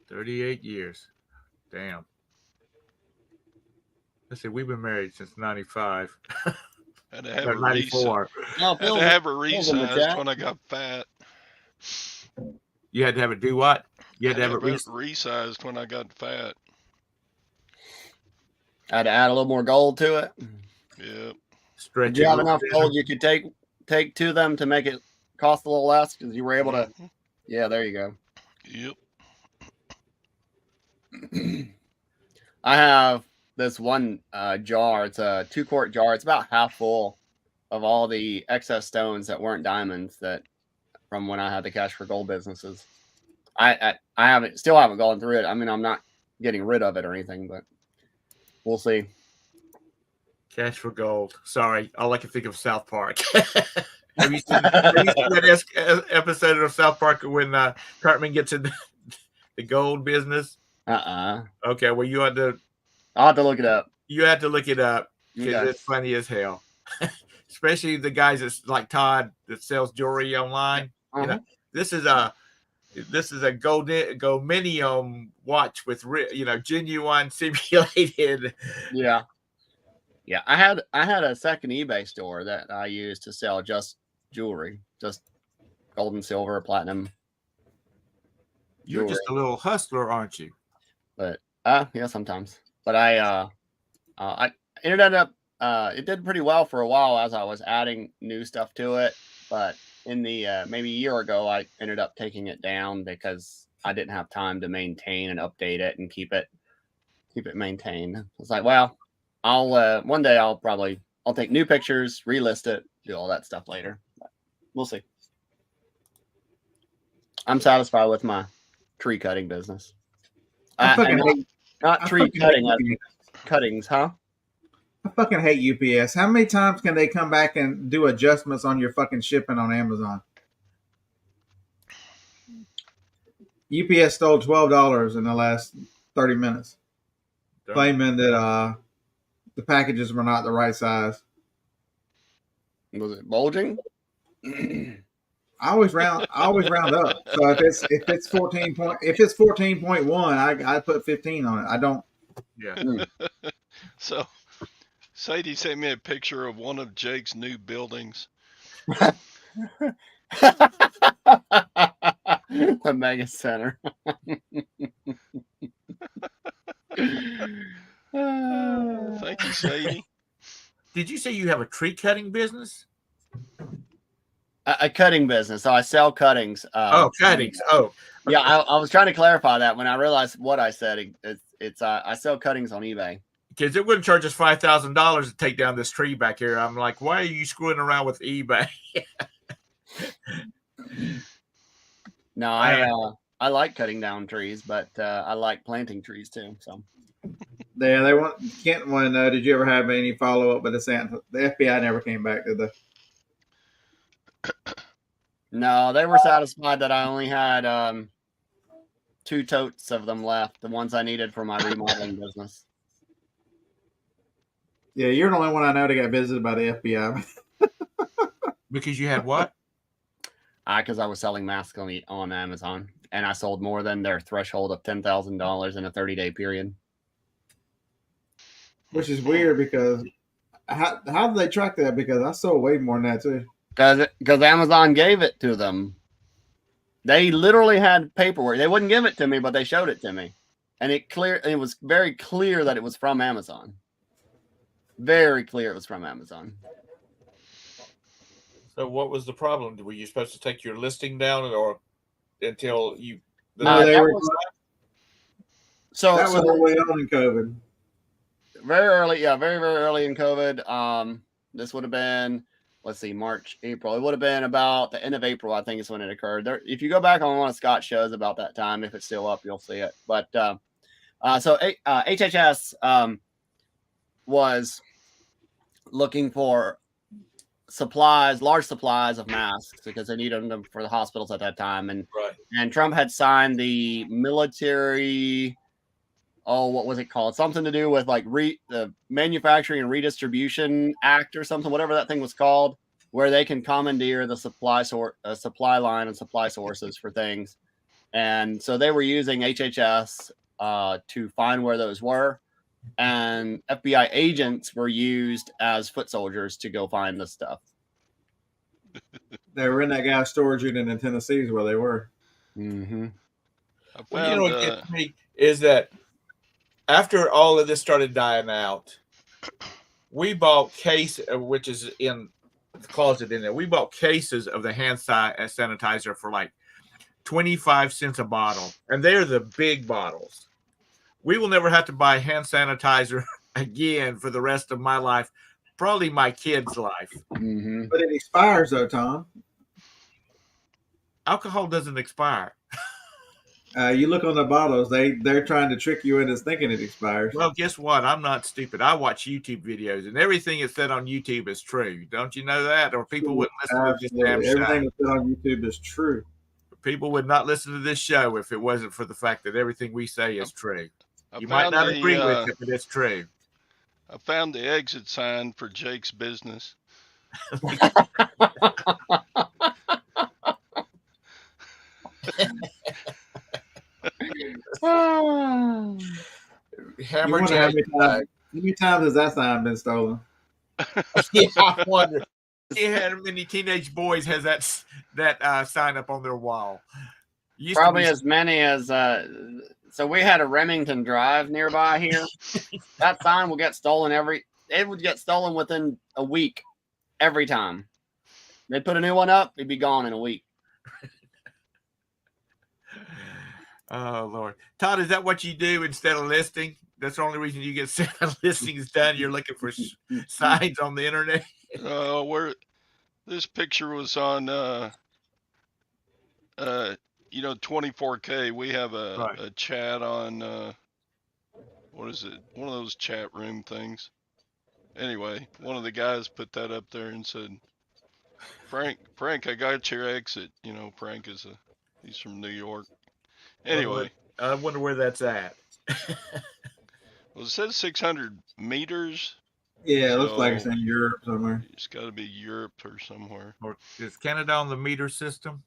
38 years. Damn. Let's see, we've been married since 95. Had to have 94. Had to have her resized when I got fat. You had to have it do what? You had to have it resized when I got fat. I had to add a little more gold to it. Yep. Stretch. Did you have enough gold you could take to them to make it cost a little less because you were able to? Yeah, there you go. Yep. I have this one jar. It's a 2-quart jar. It's about half full of all the excess stones that weren't diamonds that from when I had the cash for gold businesses. I still haven't gone through it. I mean, I'm not getting rid of it or anything, but we'll see. Cash for gold. Sorry, all I can think of South Park. Have you seen that episode of South Park when Cartman gets in the gold business? Okay, well I'll have to look it up. You have to look it up because it's funny as hell. Especially the guys that's like Todd that sells jewelry online. This is this is a Goldminium watch with genuine simulated. Yeah. I had a second eBay store that I used to sell just jewelry, just gold and silver, platinum. You're just a little hustler, aren't you? But yeah, sometimes. But I ended up it did pretty well for a while as I was adding new stuff to it. But in the maybe a year ago, I ended up taking it down because I didn't have time to maintain and update it and keep it maintained. It's like, well, I'll one day I'll take new pictures, relist it, do all that stuff later. But we'll see. I'm satisfied with my tree cutting business. Not tree cutting, cuttings, huh? I fucking hate UPS. How many times can they come back and do adjustments on your fucking shipping on Amazon? UPS stole $12 in the last 30 minutes, claiming that the packages were not the right size. Was it bulging? I always round up. So if it's 14.1, I put 15 on it. I don't. Yeah. So Sadie sent me a picture of one of Jake's new buildings. The Mega Center. Thank you, Sadie. Did you say you have a tree cutting business? A cutting business. So I sell cuttings. Cuttings. Oh, yeah. I was trying to clarify that when I realized what I said. It's I sell cuttings on eBay. Because it wouldn't charge us $5,000 to take down this tree back here. I'm like, why are you screwing around with eBay? No, I like cutting down trees, but I like planting trees too. So Yeah, Kent want to know, did you ever have any follow up with the FBI never came back, did they? No, they were satisfied that I only had 2 totes of them left, the ones I needed for my remodeling business. Yeah, you're the only one I know that got visited by the FBI. Because you had what? Because I was selling masks on Amazon, and I sold more than their threshold of $10,000 in a 30-day period. Which is weird because how did they track that? Because I sold way more than that too. Because Amazon gave it to them. They literally had paperwork. They wouldn't give it to me, but they showed it to me, and it was very clear that it was from Amazon. Very clear it was from Amazon. So what was the problem? Were you supposed to take your listing down or until you? No, they were. So that was early on in COVID. Very early, yeah, very, very early in COVID. This would have been, let's see, March, April. It would have been about the end of April, I think is when it occurred. If you go back on one of Scott's shows about that time, if it's still up, you'll see it. But so HHS was looking for large supplies of masks because they needed them for the hospitals at that time. And Trump had signed the military, what was it called? Something to do with like the Manufacturing and Redistribution Act or something, whatever that thing was called, where they can commandeer the supply line and supply sources for things. And so they were using HHS to find where those were. And FBI agents were used as foot soldiers to go find this stuff. They were in that guy's storage unit in Tennessee is where they were. Mm-hmm. Well, what gets me is that after all of this started dying out, we bought which is in the closet in there. We bought cases of the hand sanitizer for like 25 cents a bottle, and they're the big bottles. We will never have to buy hand sanitizer again for the rest of my life, probably my kids' life. Mm-hmm. But it expires though, Tom. Alcohol doesn't expire. You look on the bottles; they're trying to trick you into thinking it expires. Well, guess what? I'm not stupid. I watch YouTube videos, and everything that's said on YouTube is true. Don't you know that? Or people wouldn't listen to this damn show. Everything that's said on YouTube is true. People would not listen to this show if it wasn't for the fact that everything we say is true. You might not agree with it, but it's true. I found the exit sign for Jake's business. You wonder how many times has that sign been stolen? Yeah, I wonder. How many teenage boys has that sign up on their wall? Probably as many as. So we had a Remington Drive nearby here. That sign will get stolen It would get stolen within a week, every time. They'd put a new one up, it'd be gone in a week. Oh Lord, Todd, is that what you do instead of listing? That's the only reason you get listings done. You're looking for signs on the internet. Where this picture was on, 24K. We have a chat on, what is it? One of those chat room things. Anyway, one of the guys put that up there and said, Frank, I got your exit. Frank he's from New York. Anyway. I wonder where that's at. Well, it says 600 meters. Yeah, it looks like it's in Europe somewhere. It's got to be Europe or somewhere. Or is Canada on the meter system?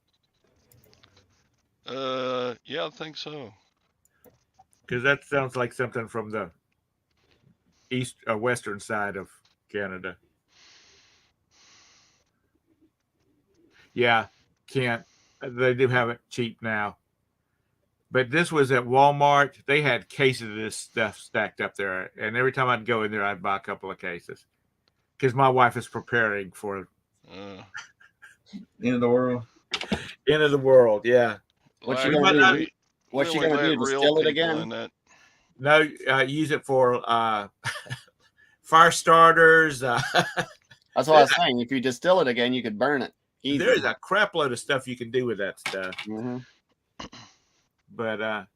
Yeah, I think so. Because that sounds like something from the western side of Canada. Yeah, can't. They do have it cheap now. But this was at Walmart. They had cases of this stuff stacked up there. And every time I'd go in there, I'd buy a couple of cases. Because my wife is preparing for end of the world. End of the world, yeah. What's she going to do? What's she going to do? Distill it again? No, use it for fire starters. That's what I was saying. If you distill it again, you could burn it. Easy. There's a crap load of stuff you can do with that stuff. Mm-hmm. But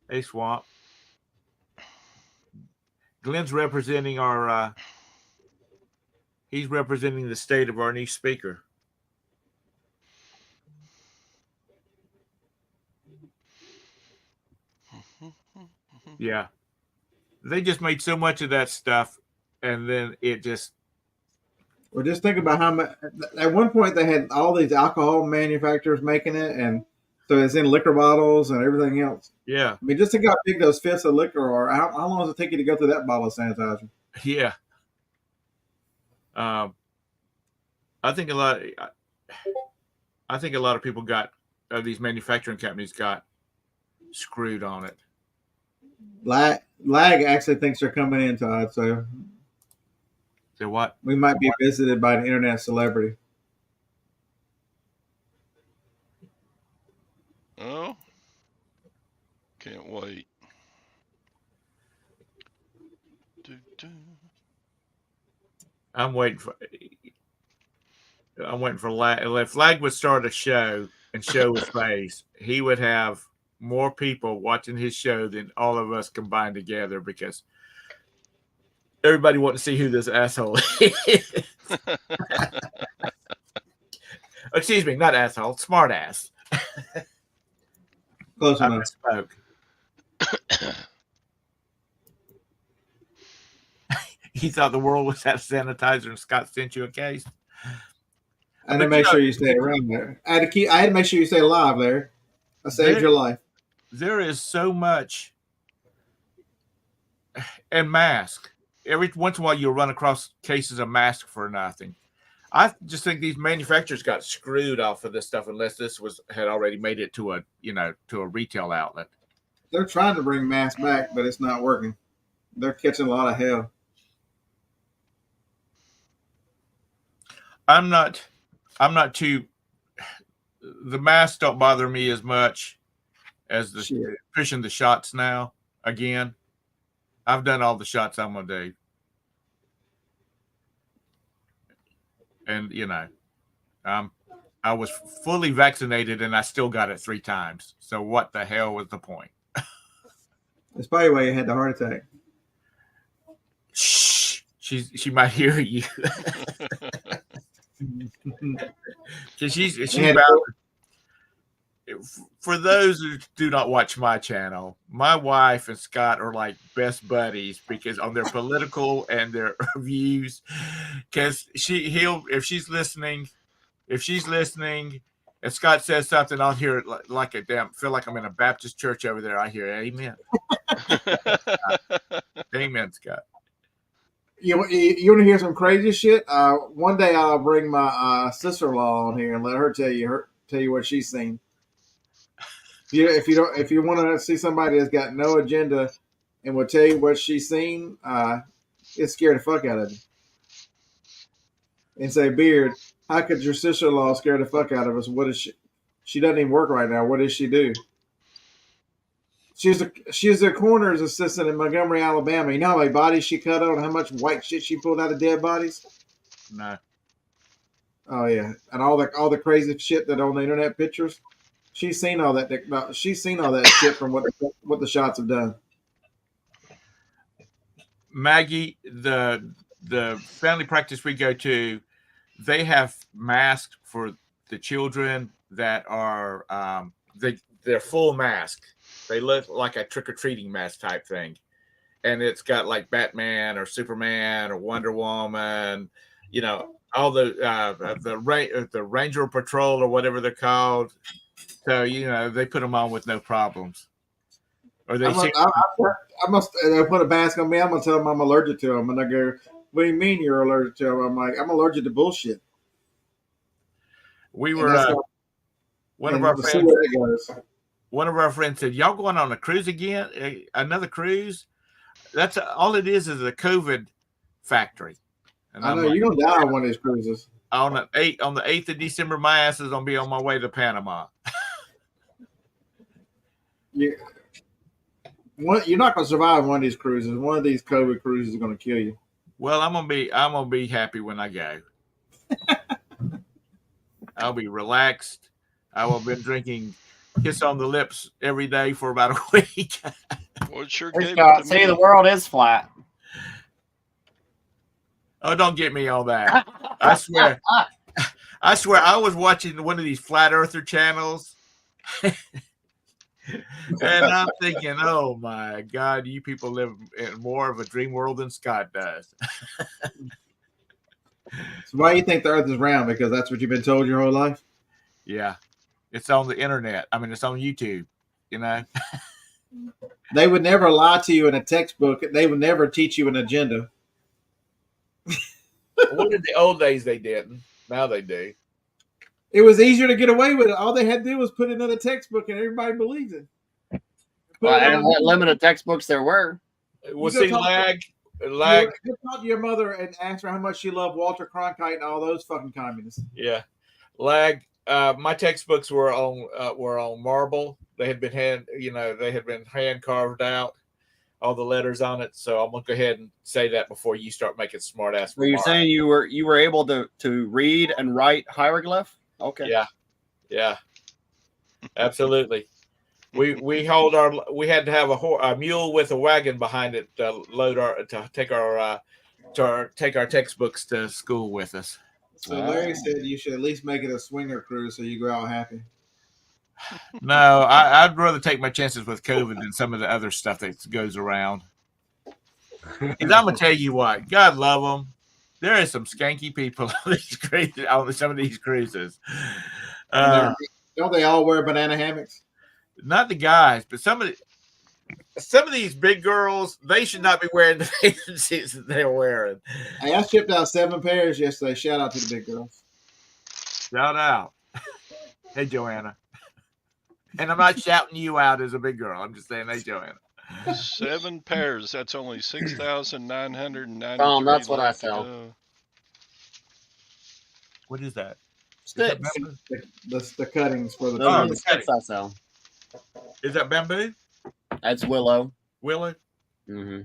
hey, Swamp. Glenn's representing he's representing the state of our new speaker. Yeah. They just made so much of that stuff, and then it just... Well, just think about how much... At one point, they had all these alcohol manufacturers making it, and so it's in liquor bottles and everything else. Yeah. I mean, just think how big those fifths of liquor are. How long does it take you to go through that bottle of sanitizer? Yeah. I think a lot of people these manufacturing companies got screwed on it. Lag actually thinks they're coming in, Todd. So what? We might be visited by an internet celebrity. Oh, can't wait. I'm waiting for Lag. If Lag would start a show and show his face, he would have more people watching his show than all of us combined together, because everybody wants to see who this asshole is. Excuse me, not asshole, smart ass. Close enough. Spoke. He thought the world was out of sanitizer and Scott sent you a case. I had to make sure you stay around there. I had to make sure you stay alive there. I saved your life. There is so much. And mask. Every once in a while you'll run across cases of mask for nothing. I just think these manufacturers got screwed off of this stuff unless this had already made it to a retail outlet. They're trying to bring masks back, but it's not working. They're catching a lot of hell. I'm not too. The masks don't bother me as much as pushing the shots now. Again, I've done all the shots I'm gonna do, and I was fully vaccinated and I still got it 3 times. So what the hell was the point? That's probably why you had the heart attack. Shh, she might hear you. She's about, for those who do not watch my channel, my wife and Scott are like best buddies because on their political and their views, because if she's listening If Scott says something, I'll hear it like a damn. Feel like I'm in a Baptist church over there. I hear amen. Amen, Scott. You want to hear some crazy shit? One day I'll bring my sister-in-law on here and let her tell you what she's seen. If you want to see somebody that's got no agenda and will tell you what she's seen, it scared the fuck out of you. And say, Beard, how could your sister-in-law scare the fuck out of us? What is she? She doesn't even work right now. What does she do? She's a coroner's assistant in Montgomery, Alabama. You know how many bodies she cut on? How much white shit she pulled out of dead bodies? No. Oh yeah, and all the crazy shit that on the internet pictures. She's seen all that. She's seen all that shit from what the shots have done. Maggie, the family practice we go to, they have masks for the children that are they're full mask. They look like a trick-or-treating mask type thing. And it's got like Batman or Superman or Wonder Woman, you know, all the Ranger Patrol or whatever they're called. So, you know, they put them on with no problems. Or they I must put a mask on me. I'm going to tell them I'm allergic to them. And I go, what do you mean you're allergic to them? I'm like, I'm allergic to bullshit. We were one of our friends said, y'all going on a cruise again? Another cruise? That's all it is a COVID factory. And I know you're gonna die on one of these cruises. On the 8th of December, my ass is gonna be on my way to Panama. You're not gonna survive one of these cruises. One of these COVID cruises is gonna kill you. Well, I'm gonna be happy when I go. I'll be relaxed. I will have been drinking kiss on the lips every day for about a week. Well, sure say the world is flat. Oh, don't get me on that. I swear I was watching one of these flat earther channels. And I'm thinking, oh my God, you people live in more of a dream world than Scott does. So why do you think the earth is round? Because that's what you've been told your whole life? Yeah. It's on the internet. I mean, it's on YouTube, you know. They would never lie to you in a textbook. They would never teach you an agenda. What in the old days they didn't. Now they do. It was easier to get away with it. All they had to do was put it in a textbook and everybody believes it. And what limited textbooks there were. We'll see lag. You talk to your mother and ask her how much she loved Walter Cronkite and all those fucking communists. Yeah. Lag. My textbooks were on marble. They had been hand carved out, all the letters on it. So I'm gonna go ahead and say that before you start making smart ass. So you're saying you were able to read and write hieroglyph? Okay. Yeah. Absolutely. We had to have a mule with a wagon behind it to take our textbooks to school with us. So Larry said you should at least make it a swinger cruise so you go out happy. No, I'd rather take my chances with COVID than some of the other stuff that goes around. And I'm gonna tell you what, God love them. There is some skanky people on some of these cruises. Don't they all wear banana hammocks? Not the guys, but some of these big girls, they should not be wearing the bathing suits that they're wearing. Hey, I shipped out 7 pairs yesterday. Shout out to the big girls. Shout out. Hey, Joanna. And I'm not shouting you out as a big girl. I'm just saying, hey, Joanna. 7 pairs. That's only 6,990. That's what I sell. What is that? Sticks. The cuttings for the the sticks I sell. Is that bamboo? That's willow. Willow? Mm-hmm.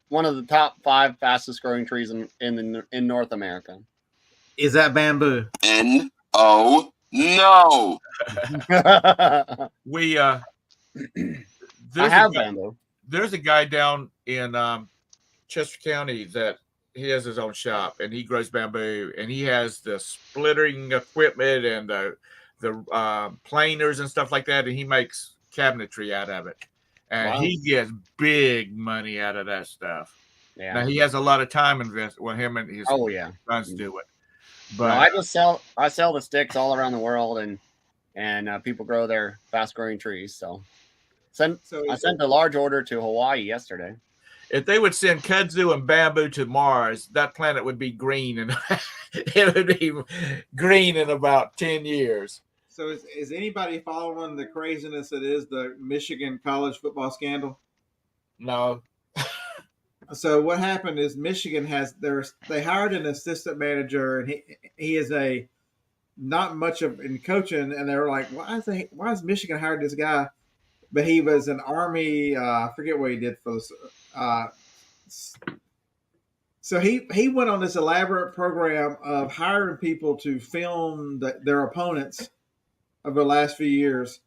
One of the top 5 fastest growing trees in North America. Is that bamboo? N-O, no. I have bamboo. There's a guy down in Chester County that he has his own shop and he grows bamboo and he has the splittering equipment and the planers and stuff like that, and he makes cabinetry out of it. And he gets big money out of that stuff. Yeah. Now he has a lot of time invested with him and his sons do it. But I sell the sticks all around the world, and people grow their fast growing trees. So I sent a large order to Hawaii yesterday. if they would send kudzu and bamboo to Mars, that planet would be green, and it would be green in about 10 years. So is anybody following the craziness that is the Michigan college football scandal? No. So what happened is Michigan they hired an assistant manager, and he is a not much of in coaching, and they were like, why is Michigan hired this guy? But he was an Army, I forget what he did for this. So he went on this elaborate program of hiring people to film their opponents over the last few years,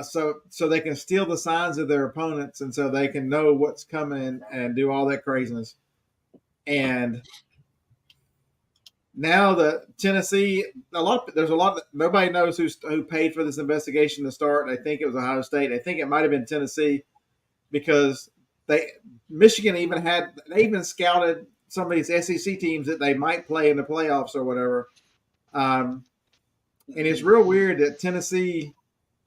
so they can steal the signs of their opponents, and so they can know what's coming and do all that craziness. And now the Tennessee, nobody knows who paid for this investigation to start. I think it was Ohio State. I think it might have been Tennessee, because Michigan even scouted some of these SEC teams that they might play in the playoffs or whatever. And it's real weird that Tennessee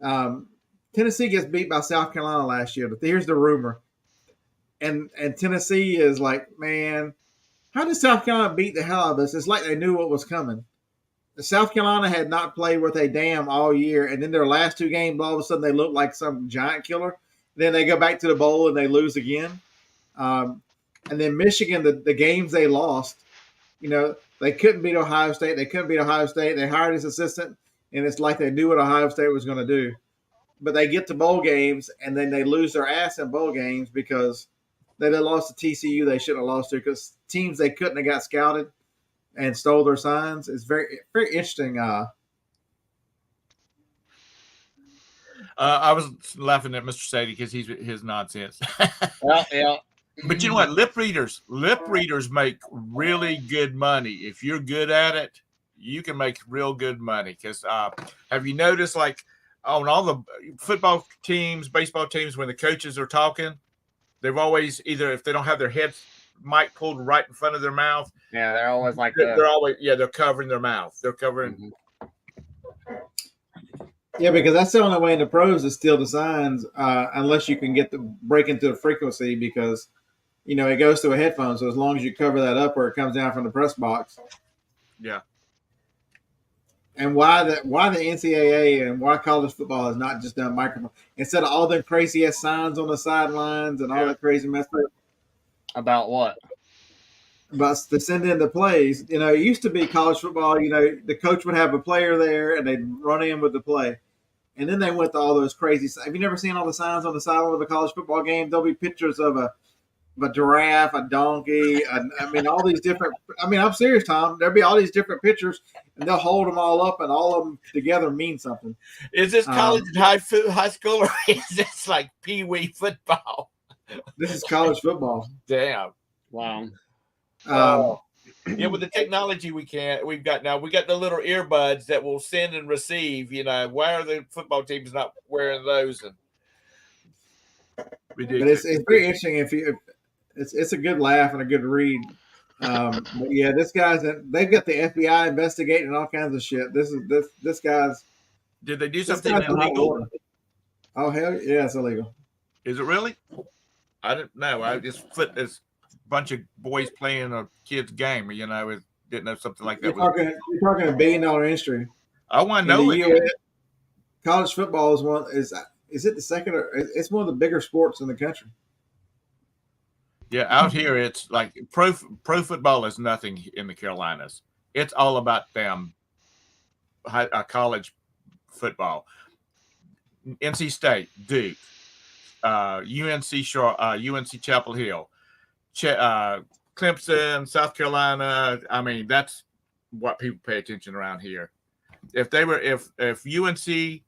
gets beat by South Carolina last year. But here's the rumor, and Tennessee is like, man, how did South Carolina beat the hell out of us? It's like they knew what was coming. South Carolina had not played worth a damn all year, and then their last two games, all of a sudden they look like some giant killer. Then they go back to the bowl and they lose again. And then Michigan, the games they lost, they couldn't beat Ohio State. They couldn't beat Ohio State. They hired his assistant, and it's like they knew what Ohio State was going to do. But they get to bowl games, and then they lose their ass in bowl games because they lost to TCU they shouldn't have lost to, because teams they couldn't have got scouted and stole their signs. It's very, very interesting. I was laughing at Mr. Sadie because he's his nonsense. Yeah. But you know what? Lip readers make really good money. If you're good at it, you can make real good money. Because have you noticed, like on all the football teams, baseball teams, when the coaches are talking, they've always either, if they don't have their heads mic pulled right in front of their mouth, yeah, they're always like they're covering their mouth. They're covering. Mm-hmm. Yeah, because that's the only way in the pros to steal the signs, unless you can break into the frequency, because it goes through a headphone. So as long as you cover that up where it comes down from the press box. Yeah. And why the NCAA and why college football has not just done microphone instead of all them crazy ass signs on the sidelines and all that crazy mess up. About what? About to send in the plays. It used to be college football. The coach would have a player there and they'd run in with the play. And then they went to all those crazy. Have you never seen all the signs on the sideline of a college football game? There'll be pictures of a giraffe, a donkey. All these different. I'm serious, Tom. There'll be all these different pictures, and they'll hold them all up, and all of them together mean something. Is this college and high school, or is this like pee-wee football? This is college football. Damn. Wow. Yeah, with the technology we've got now, we got the little earbuds that will send and receive. Why are the football teams not wearing those? And but it's very interesting. It's a good laugh and a good read. But yeah, they've got the FBI investigating all kinds of shit. This guy's. Did they do something illegal? Oh hell yeah, it's illegal. Is it really? I didn't know. I just put this bunch of boys playing a kid's game. Didn't know something like that. You're talking $1 billion industry. I want to know it. College football is it the second? It's one of the bigger sports in the country. Yeah, out here it's like pro football is nothing in the Carolinas. It's all about them college football. NC State, Duke, UNC Chapel Hill, Clemson, South Carolina. That's what people pay attention around here. If UNC,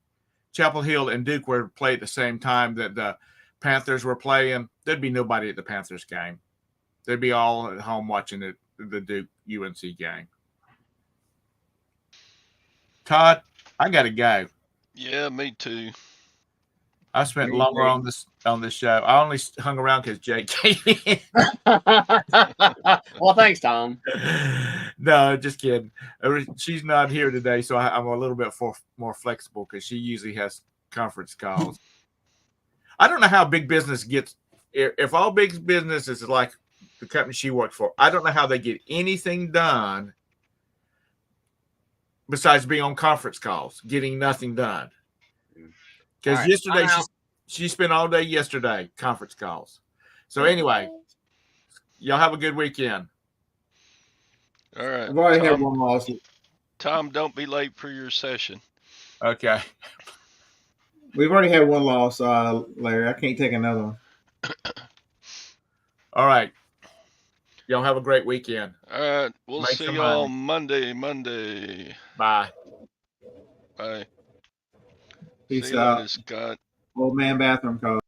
Chapel Hill, and Duke were to play at the same time that the Panthers were playing, there'd be nobody at the Panthers game. They'd be all at home watching the Duke UNC game. Todd, I gotta go. Yeah, me too. I spent longer on this show. I only hung around because Jake came in. Well, thanks, Tom. No, just kidding. She's not here today, so I'm a little bit more flexible because she usually has conference calls. I don't know how big business gets. If all big business is like the company she works for, I don't know how they get anything done besides being on conference calls, getting nothing done. Because yesterday she spent all day yesterday conference calls. So anyway, y'all have a good weekend. All right. I've already had one loss. Tom, don't be late for your session. Okay. We've already had one loss, Larry. I can't take another one. All right. Y'all have a great weekend. All right. We'll Make see some y'all money. Monday. Bye. Bye. Peace See you out. later, Scott. Old man bathroom call.